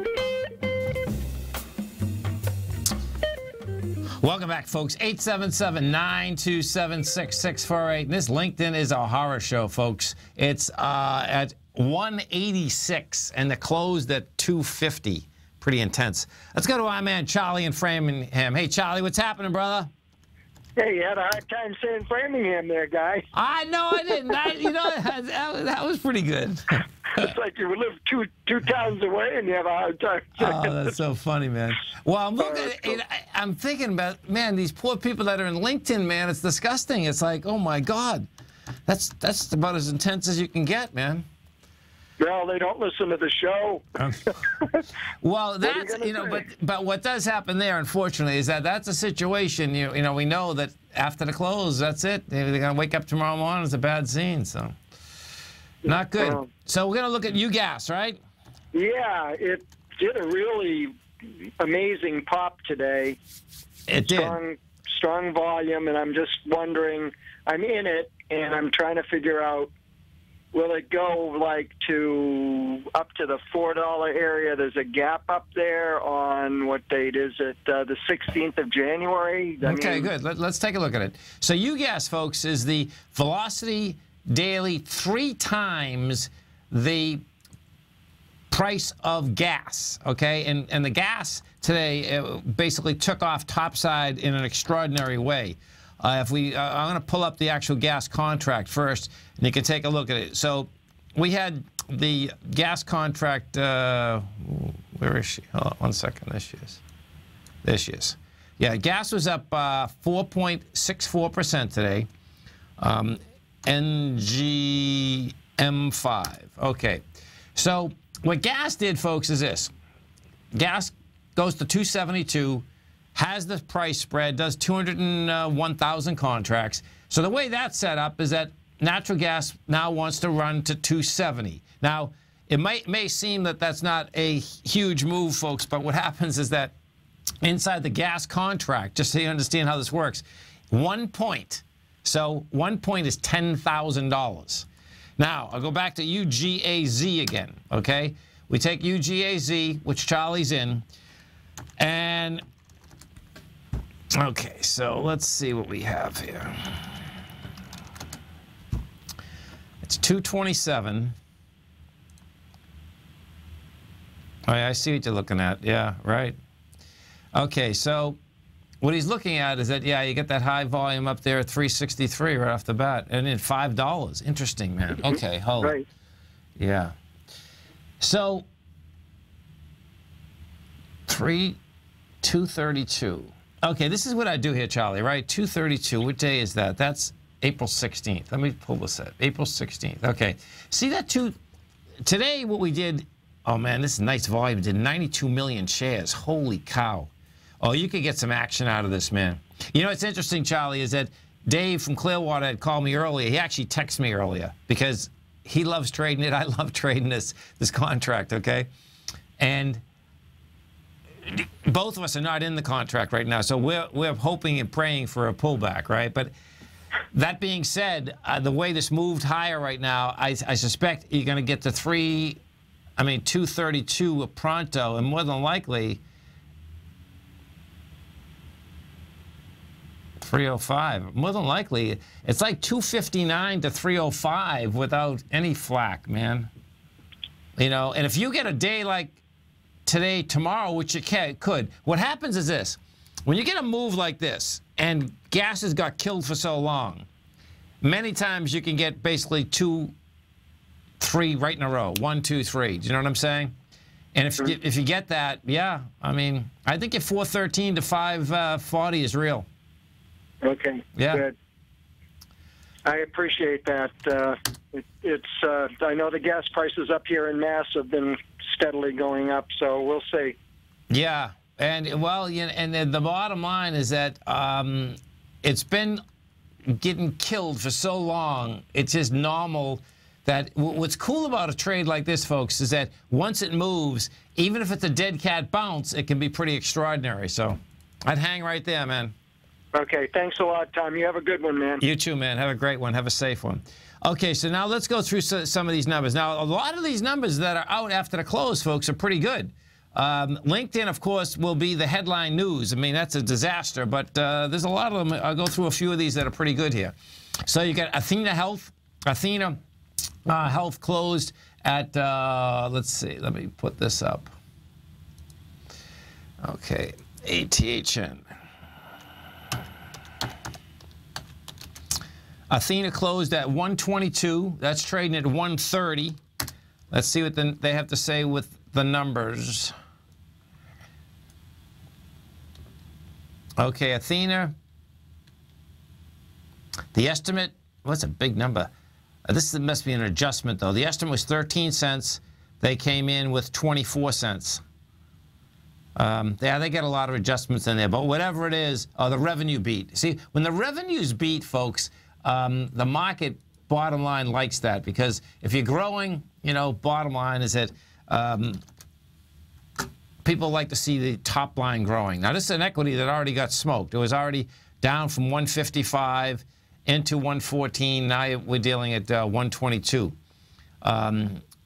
Welcome back, folks. 877-927-6648. This LinkedIn is a horror show, folks. It's at 186, and the closed at 250. Pretty intense. Let's go to our man Charlie in Framingham. Hey, Charlie, what's happening, brother? Hey, you had a hard time saying Framingham there, guy. I know I didn't. That was pretty good. It's like you live two towns away and you have a hard time. Oh, that's so funny, man. Well, I'm looking at it, I'm thinking about, man, these poor people that are in LinkedIn, man, it's disgusting. It's like, oh my God. That's about as intense as you can get, man. Well, they don't listen to the show. Well, that's, but what does happen there, unfortunately, is that's a situation, we know that after the close, that's it. They're going to wake up tomorrow morning, it's a bad scene, so not good. So we're going to look at UGAS, right? Yeah, it did a really amazing pop today. It did. Strong volume, and I'm just wondering, I'm in it, and I'm trying to figure out, will it go up to the $4 area? There's a gap up there on what date is it? The 16th of January. Okay, good. Let's take a look at it. So UGAS, folks, is the velocity daily 3 times the price of gas. Okay, and the gas today basically took off topside in an extraordinary way. I'm going to pull up the actual gas contract first, and you can take a look at it. So we had the gas contract. Where is she? Hold on 1 second. There she is. There she is. Yeah, gas was up 4.64% today. NGM5. Okay. So what gas did, folks, is this. Gas goes to 272. Has the price spread, does 201,000 contracts. So the way that's set up is that natural gas now wants to run to 270. Now, it may seem that that's not a huge move, folks, but what happens is that inside the gas contract, just so you understand how this works, 1 point. So 1 point is $10,000. Now, I'll go back to UGAZ again, okay? We take UGAZ, which Charlie's in, and okay, so let's see what we have here. It's 227. Oh, yeah, I see what you're looking at. Yeah, right. Okay, so what he's looking at is that, yeah, you get that high volume up there at 363 right off the bat, and then $5. Interesting, man. Okay, hold on. Right. Yeah. So 232. Okay, this is what I do here, Charlie, right? 232. What day is that? That's April 16th. Let me pull this up. April 16th. Okay. See that today what we did, oh man, this is nice volume. Did 92 million shares. Holy cow. Oh, you could get some action out of this, man. You know what's interesting, Charlie, is that Dave from Clearwater had called me earlier. He actually texted me earlier because he loves trading it. I love trading this contract, okay? And both of us are not in the contract right now, so we're hoping and praying for a pullback, right? But that being said, the way this moved higher right now, I suspect you're going to get to 232 pronto, and more than likely 305. More than likely, it's like 259 to 305 without any flack, man. And if you get a day like today, tomorrow, which you could. What happens is this. When you get a move like this, and gas has got killed for so long, many times you can get basically 2, 3 right in a row. 1, 2, 3. Do you know what I'm saying? And if you get that, yeah, I think your 413 to 540 is real. Okay, yeah. Good. I appreciate that. I know the gas prices up here in Mass have been steadily going up, so we'll see. Yeah, and and the bottom line is that it's been getting killed for so long. It's just normal that what's cool about a trade like this, folks, is that once it moves, even if it's a dead cat bounce, it can be pretty extraordinary. So I'd hang right there, man. Okay, thanks a lot, Tom. You have a good one, man. You too, man. Have a great one. Have a safe one. Okay, so now let's go through some of these numbers. Now, a lot of these numbers that are out after the close, folks, are pretty good. LinkedIn, of course, will be the headline news. That's a disaster, but there's a lot of them. I'll go through a few of these that are pretty good here. So you got Athena Health. Athena Health closed at, let's see, let me put this up. Okay, ATHN. Athena closed at 122. That's trading at 130. Let's see what they have to say with the numbers. Okay, Athena. The estimate, what's a big number? This must be an adjustment, though. The estimate was 13 cents. They came in with 24 cents. Yeah, they get a lot of adjustments in there, but whatever it is, the revenue beat. See, when the revenues beat, folks, the market bottom line likes that, because if you're growing, you know, bottom line is that people like to see the top line growing. Now, this is an equity that already got smoked. It was already down from 155 into 114. Now we're dealing at 122.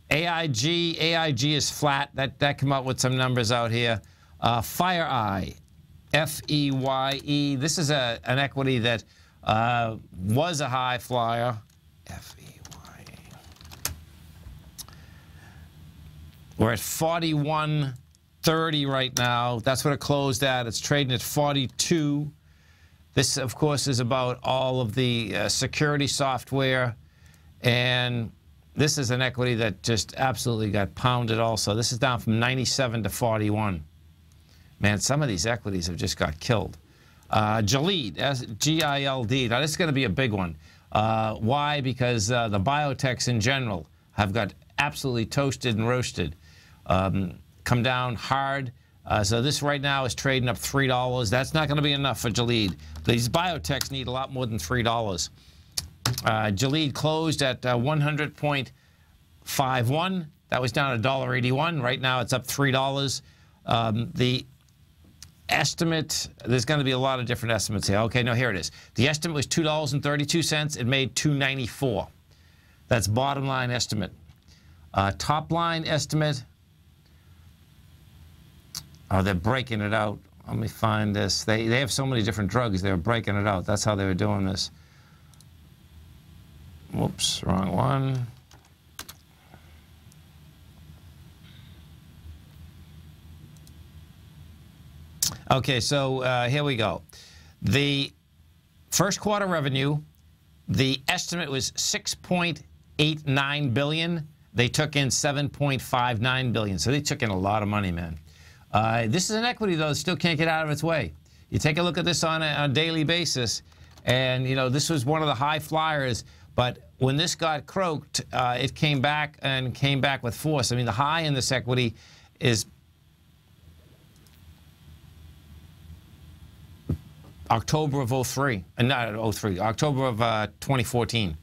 AIG is flat. That came out with some numbers out here. FireEye, F-E-Y-E. This is an equity that was a high flyer. F-E-Y-E. We're at 41.30 right now. That's what it closed at. It's trading at 42. This, of course, is about all of the security software, and this is an equity that just absolutely got pounded also. This is down from 97 to 41. Man, some of these equities have just got killed. Gilead, G-I-L-D. Now, this is going to be a big one. Why? Because the biotechs in general have got absolutely toasted and roasted. Come down hard. So this right now is trading up $3. That's not going to be enough for Gilead. These biotechs need a lot more than $3. Gilead closed at 100.51. That was down $1.81. Right now it's up $3. The estimate, there's going to be a lot of different estimates here. Okay, no, here it is. The estimate was $2.32. It made $2.94. That's bottom line estimate. Top line estimate, oh, they're breaking it out. Let me find this. They have so many different drugs. They were breaking it out. That's how they were doing this. Whoops, wrong one. Okay, so here we go. The first quarter revenue, the estimate was $6.89 billion. They took in $7.59 billion. So they took in a lot of money, man. This is an equity, though, that still can't get out of its way. You take a look at this on a daily basis, and, you know, this was one of the high flyers, but when this got croaked, it came back with force. I mean, the high in this equity is October of 03, not 03, October of 2014.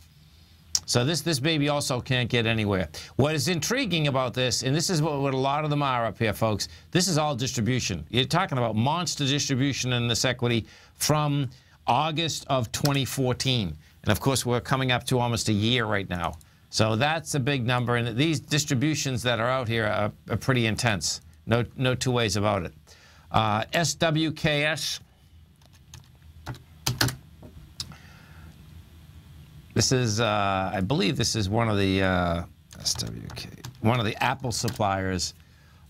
So this baby also can't get anywhere. What is intriguing about this, and this is what a lot of them are up here, folks, this is all distribution. You're talking about monster distribution in this equity from August of 2014. And, of course, we're coming up to almost a year right now. So that's a big number. And these distributions that are out here are pretty intense. No two ways about it. SWKS. This is, I believe this is one of the one of the Apple suppliers.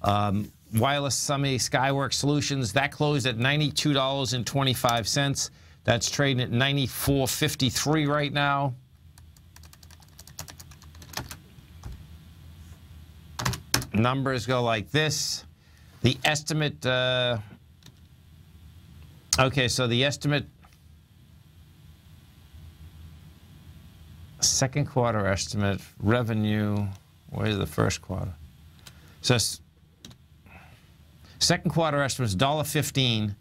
Wireless Skyworks Solutions, that closed at $92.25. That's trading at $94.53 right now. Numbers go like this. The estimate, okay, so the estimate, second quarter estimate, revenue, where's the first quarter? So second quarter estimate is $1.15.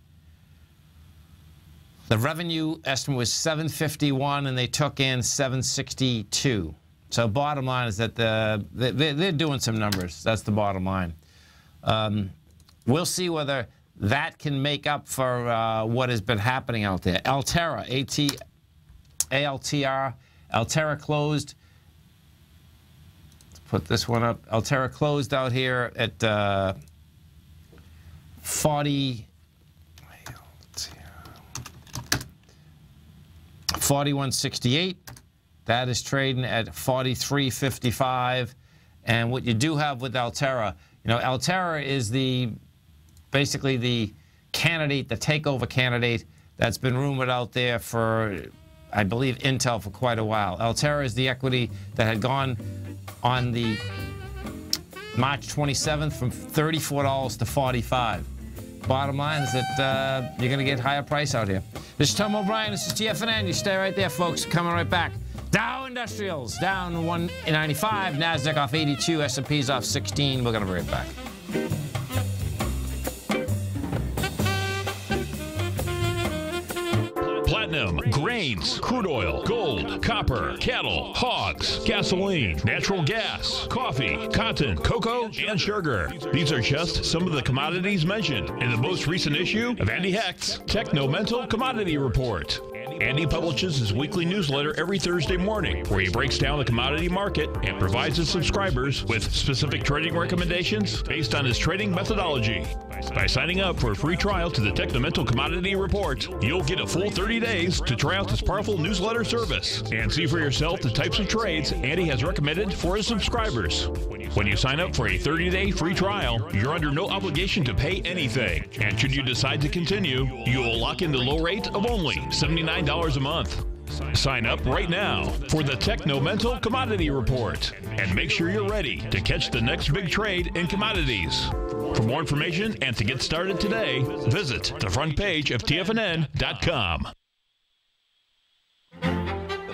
The revenue estimate was $751, and they took in $762. So bottom line is that they're doing some numbers. That's the bottom line. We'll see whether that can make up for what has been happening out there. Altera, A-L-T-R. Altera closed. Let's put this one up. Altera closed out here at 41.68. That is trading at 43.55. And what you do have with Altera, you know, Altera is basically the candidate, the takeover candidate that's been rumored out there for, I believe, Intel for quite a while. Altera is the equity that had gone on the March 27th from $34 to $45. Bottom line is that you're going to get higher price out here. This is Tom O'Brien. This is TFNN. You stay right there, folks. Coming right back. Dow Industrials down 195. NASDAQ off 82. S&P's off 16. We're going to be right back. Platinum, grains, crude oil, gold, copper, cattle, hogs, gasoline, natural gas, coffee, cotton, cocoa, and sugar. These are just some of the commodities mentioned in the most recent issue of Andy Hecht's Techno-Mental Commodity Report. Andy publishes his weekly newsletter every Thursday morning, where he breaks down the commodity market and provides his subscribers with specific trading recommendations based on his trading methodology. By signing up for a free trial to the Techno-Mental Commodity Report, you'll get a full 30 days to try out this powerful newsletter service and see for yourself the types of trades Andy has recommended for his subscribers. When you sign up for a 30-day free trial, you're under no obligation to pay anything. And should you decide to continue, you will lock in the low rate of only $79 a month. Sign up right now for the Techno-Mental Commodity Report and make sure you're ready to catch the next big trade in commodities. For more information and to get started today, visit the front page of TFNN.com.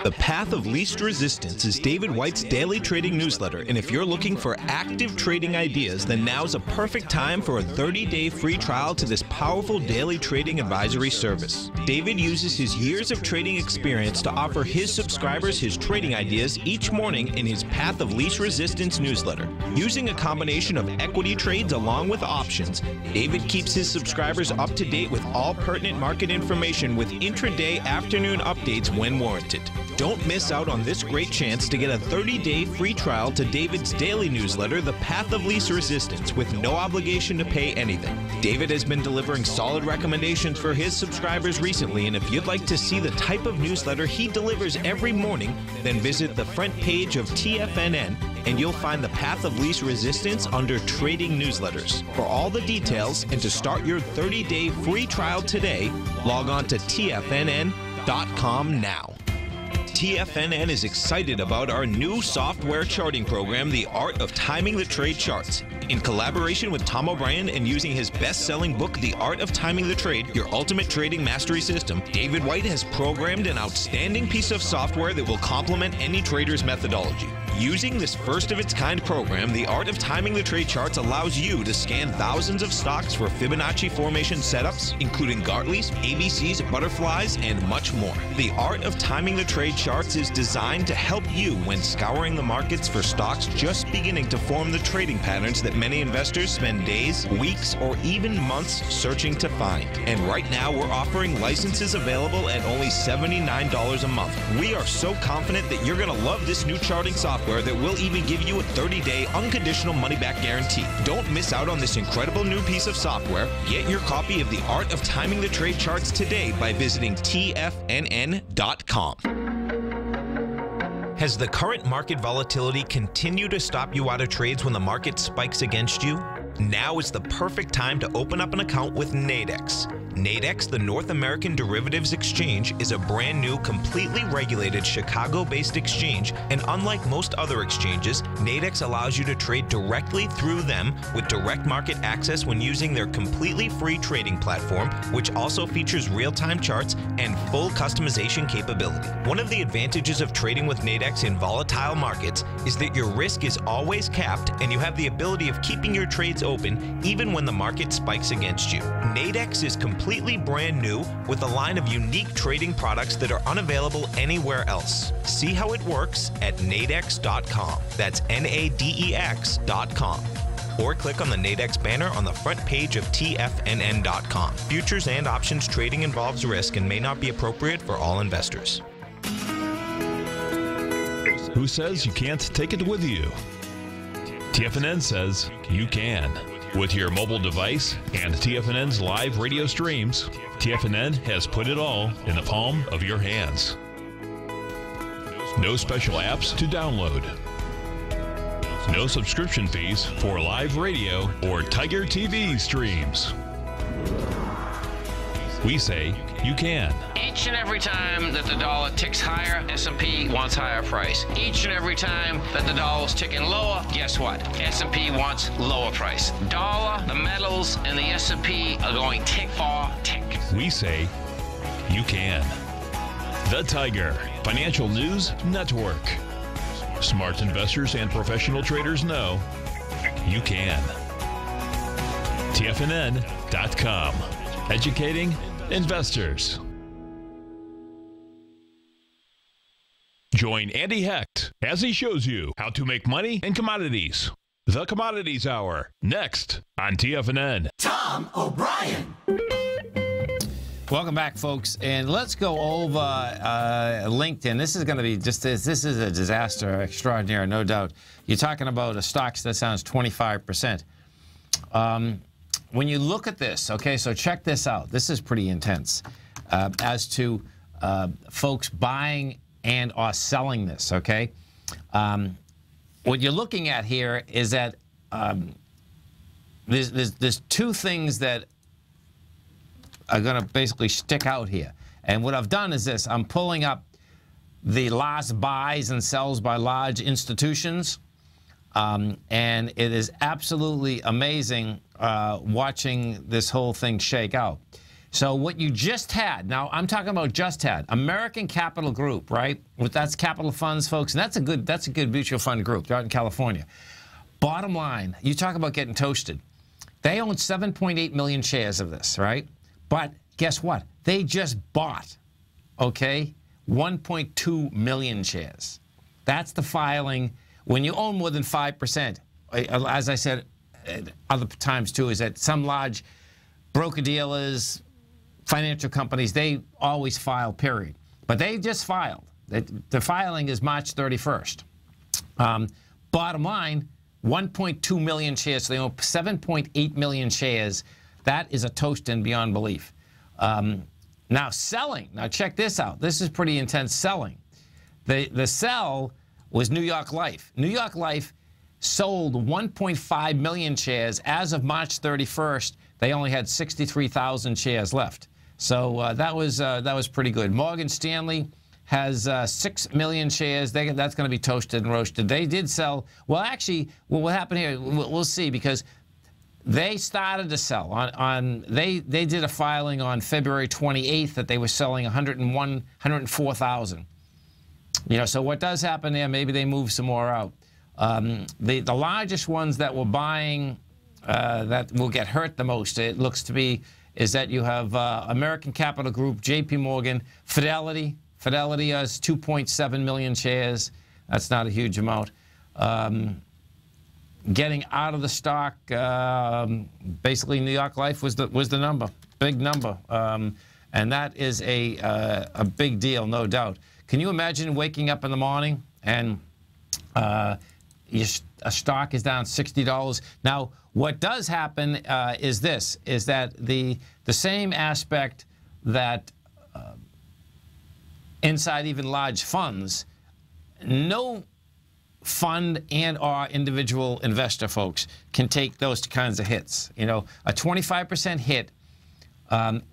The Path of Least Resistance is David White's daily trading newsletter, and if you're looking for active trading ideas, then now's a perfect time for a 30-day free trial to this powerful daily trading advisory service. David uses his years of trading experience to offer his subscribers his trading ideas each morning in his Path of Least Resistance newsletter. Using a combination of equity trades along with options, David keeps his subscribers up to date with all pertinent market information with intraday afternoon updates when warranted. Don't miss out on this great chance to get a 30-day free trial to David's daily newsletter, The Path of Least Resistance, with no obligation to pay anything. David has been delivering solid recommendations for his subscribers recently, and if you'd like to see the type of newsletter he delivers every morning, then visit the front page of TFNN, and you'll find The Path of Least Resistance under Trading Newsletters. For all the details and to start your 30-day free trial today, log on to TFNN.com now. TFNN is excited about our new software charting program, The Art of Timing the Trade Charts. In collaboration with Tom O'Brien and using his best-selling book, The Art of Timing the Trade, Your Ultimate Trading Mastery System, David White has programmed an outstanding piece of software that will complement any trader's methodology. Using this first-of-its-kind program, The Art of Timing the Trade Charts allows you to scan thousands of stocks for Fibonacci formation setups, including Gartley's, ABC's, butterflies, and much more. The Art of Timing the Trade Charts is designed to help you when scouring the markets for stocks just beginning to form the trading patterns that many investors spend days, weeks, or even months searching to find. And right now, we're offering licenses available at only $79 a month. We are so confident that you're going to love this new charting software that will even give you a 30-day unconditional money-back guarantee. Don't miss out on this incredible new piece of software. Get your copy of The Art of Timing the Trade Charts today by visiting TFNN.com. Has the current market volatility continued to stop you out of trades when the market spikes against you? Now is the perfect time to open up an account with Nadex. Nadex, the North American Derivatives Exchange, is a brand new, completely regulated Chicago-based exchange, and unlike most other exchanges, Nadex allows you to trade directly through them with direct market access when using their completely free trading platform, which also features real-time charts and full customization capability. One of the advantages of trading with Nadex in volatile markets is that your risk is always capped and you have the ability of keeping your trades open even when the market spikes against you. Nadex is completely brand new with a line of unique trading products that are unavailable anywhere else. See how it works at nadex.com. That's NADEX.com. Or click on the Nadex banner on the front page of TFNN.com. Futures and options trading involves risk and may not be appropriate for all investors. Who says you can't take it with you? TFNN says you can. With your mobile device and TFNN's live radio streams, TFNN has put it all in the palm of your hands. No special apps to download. No subscription fees for live radio or Tiger TV streams. We say you can. Each and every time that the dollar ticks higher, S&P wants higher price. Each and every time that the dollar's ticking lower, guess what? S&P wants lower price. Dollar, the metals, and the S&P are going tick for tick. We say you can. The Tiger Financial News Network. Smart investors and professional traders know you can. TFNN.com. Educating investors. Join Andy Hecht as he shows you how to make money in commodities. The Commodities Hour, next on TFNN. Tom O'Brien. Welcome back, folks, and let's go over LinkedIn. This is going to be this is a disaster extraordinaire, no doubt. You're talking about a stock that sounds 25%. When you look at this, okay, so check this out. This is pretty intense as to folks buying and or selling this, okay? What you're looking at here is that there's two things that are going to basically stick out here. And what I've done is this. I'm pulling up the last buys and sells by large institutions. And it is absolutely amazing watching this whole thing shake out. So what you just had, now I'm talking about just had, American Capital Group, right? That's capital funds, folks, and that's a good mutual fund group. They're out in California. Bottom line, you talk about getting toasted. They own 7.8 million shares of this, right? But guess what? They just bought, okay, 1.2 million shares. That's the filing. When you own more than 5%, as I said other times too, is that some large broker-dealers, financial companies, they always file, period. But they just filed. The filing is March 31st. Bottom line, 1.2 million shares. So they own 7.8 million shares. That is a toast and beyond belief. Now selling. Now check this out. This is pretty intense selling. The sell was New York Life. New York Life sold 1.5 million shares. As of March 31st, they only had 63,000 shares left. So that was pretty good. Morgan Stanley has 6 million shares. That's going to be toasted and roasted. They did sell. Well, actually, what happened here, we'll see, because they started to sell. They did a filing on February 28th that they were selling 104,000. You know, so what does happen there, maybe they move some more out. The largest ones that were buying that will get hurt the most, it looks to be, is that you have American Capital Group, J.P. Morgan, Fidelity. Fidelity has 2.7 million shares. That's not a huge amount. Getting out of the stock, basically New York Life was the number, big number. And that is a big deal, no doubt. Can you imagine waking up in the morning and a stock is down $60? Now, what does happen is this, is that the same aspect that inside even large funds, no fund and or individual investor, folks, can take those kinds of hits. You know, a 25% hit,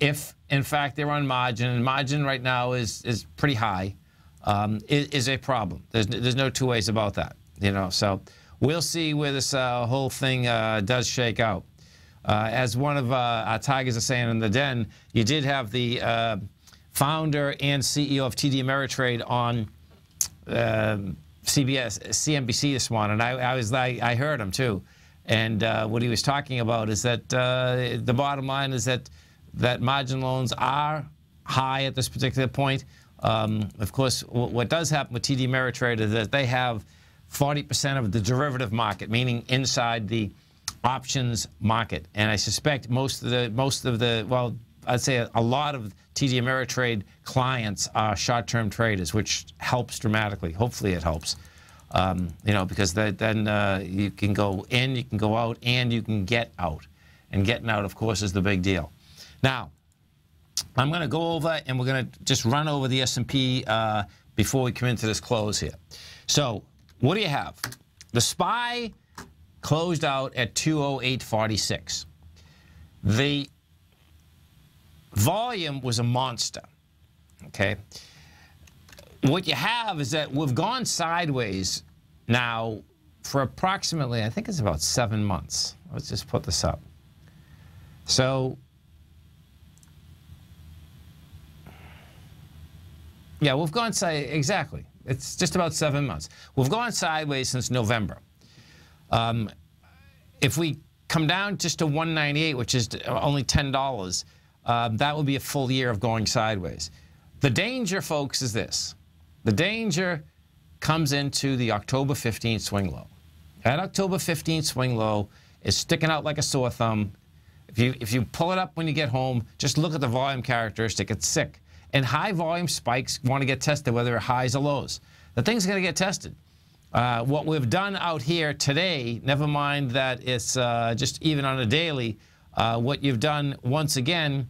if in fact they're on margin, and margin right now is pretty high, is a problem. There's no two ways about that. You know, so we'll see where this whole thing does shake out. As one of our Tigers are saying in the den, you did have the founder and CEO of TD Ameritrade on CNBC this morning. I heard him too, and what he was talking about is that the bottom line is that margin loans are high at this particular point. Of course, what does happen with TD Ameritrade is that they have 40% of the derivative market, meaning inside the options market, and I suspect most of the well, I'd say a lot of TD Ameritrade clients are short-term traders, which helps dramatically. Hopefully, it helps. You know, because then you can go in, you can go out, and you can get out. And getting out, of course, is the big deal. Now, I'm going to go over, and we're going to just run over the S&P before we come into this close here. So, what do you have? The SPY closed out at 208.46. The volume was a monster, okay? What you have is that we've gone sideways now for approximately, I think it's about 7 months. Let's just put this up. So, yeah, we've gone exactly. It's just about 7 months. We've gone sideways since November. If we come down just to 198, which is only $10, that would be a full year of going sideways. The danger, folks, is this. The danger comes into the October 15th swing low. That October 15th swing low is sticking out like a sore thumb. If you pull it up when you get home, just look at the volume characteristic. It's sick. And high volume spikes want to get tested, whether they're highs or lows. The thing's going to get tested. What we've done out here today, never mind that it's just even on a daily, what you've done once again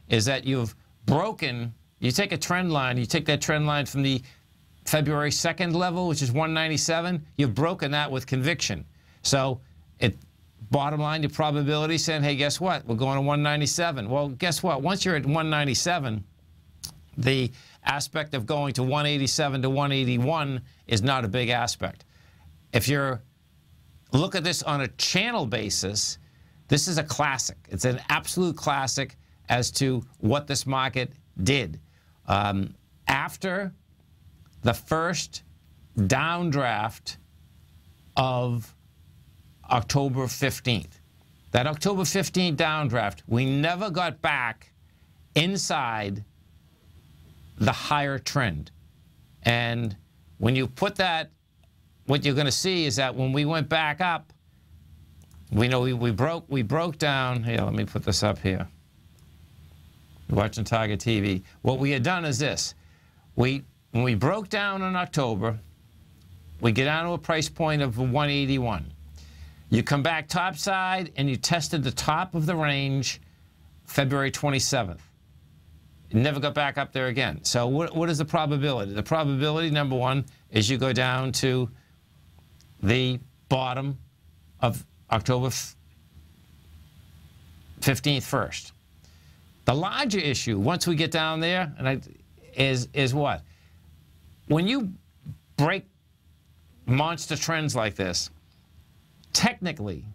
is that you've broken, you take a trend line, you take that trend line from the February 2nd level, which is 197, you've broken that with conviction. So bottom line, your probability saying, hey, guess what? We're going to 197. Well, guess what? Once you're at 197, the aspect of going to 187 to 181 is not a big aspect. If you're look at this on a channel basis, this is a classic. It's an absolute classic as to what this market did. After the first downdraft of October 15th, that October 15th downdraft, we never got back inside the higher trend. And when you put that, what you're going to see is that when we went back up, we know we broke down. Here, let me put this up here. You're watching Target TV. What we had done is this. When we broke down in October, we get down to a price point of 181. You come back topside and you tested the top of the range February 27th. You never got back up there again. So what is the probability? The probability, number one, is you go down to the bottom of October 15th first. The larger issue, once we get down there, is what? When you break monster trends like this, technically,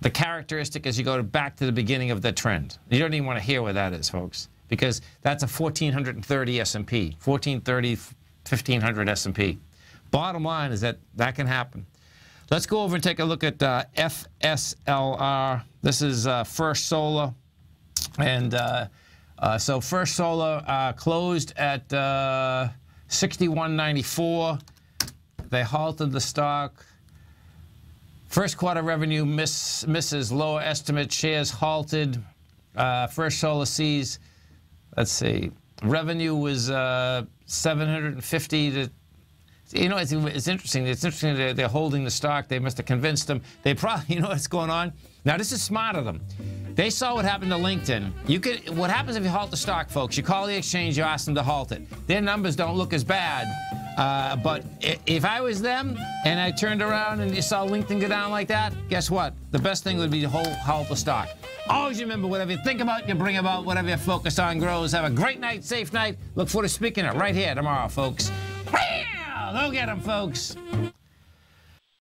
the characteristic is you go back to the beginning of the trend. You don't even want to hear what that is, folks, because that's a 1,430 S&P, 1,430, 1,500 S&P. Bottom line is that can happen. Let's go over and take a look at FSLR. This is First Solar. And so First Solar closed at 61.94. They halted the stock. First quarter revenue misses lower estimate. Shares halted. First Solar sees, let's see, revenue was 750 to. You know, it's interesting. It's interesting that they're holding the stock. They must have convinced them. They probably, you know what's going on? Now, this is smart of them. They saw what happened to LinkedIn. What happens if you halt the stock, folks? You call the exchange, you ask them to halt it. Their numbers don't look as bad. But if I was them and I turned around and you saw LinkedIn go down like that, guess what? The best thing would be to halt the stock. Always remember, whatever you think about, you bring about. Whatever you focus on grows. Have a great night, safe night. Look forward to speaking it right here tomorrow, folks. Go get them, folks.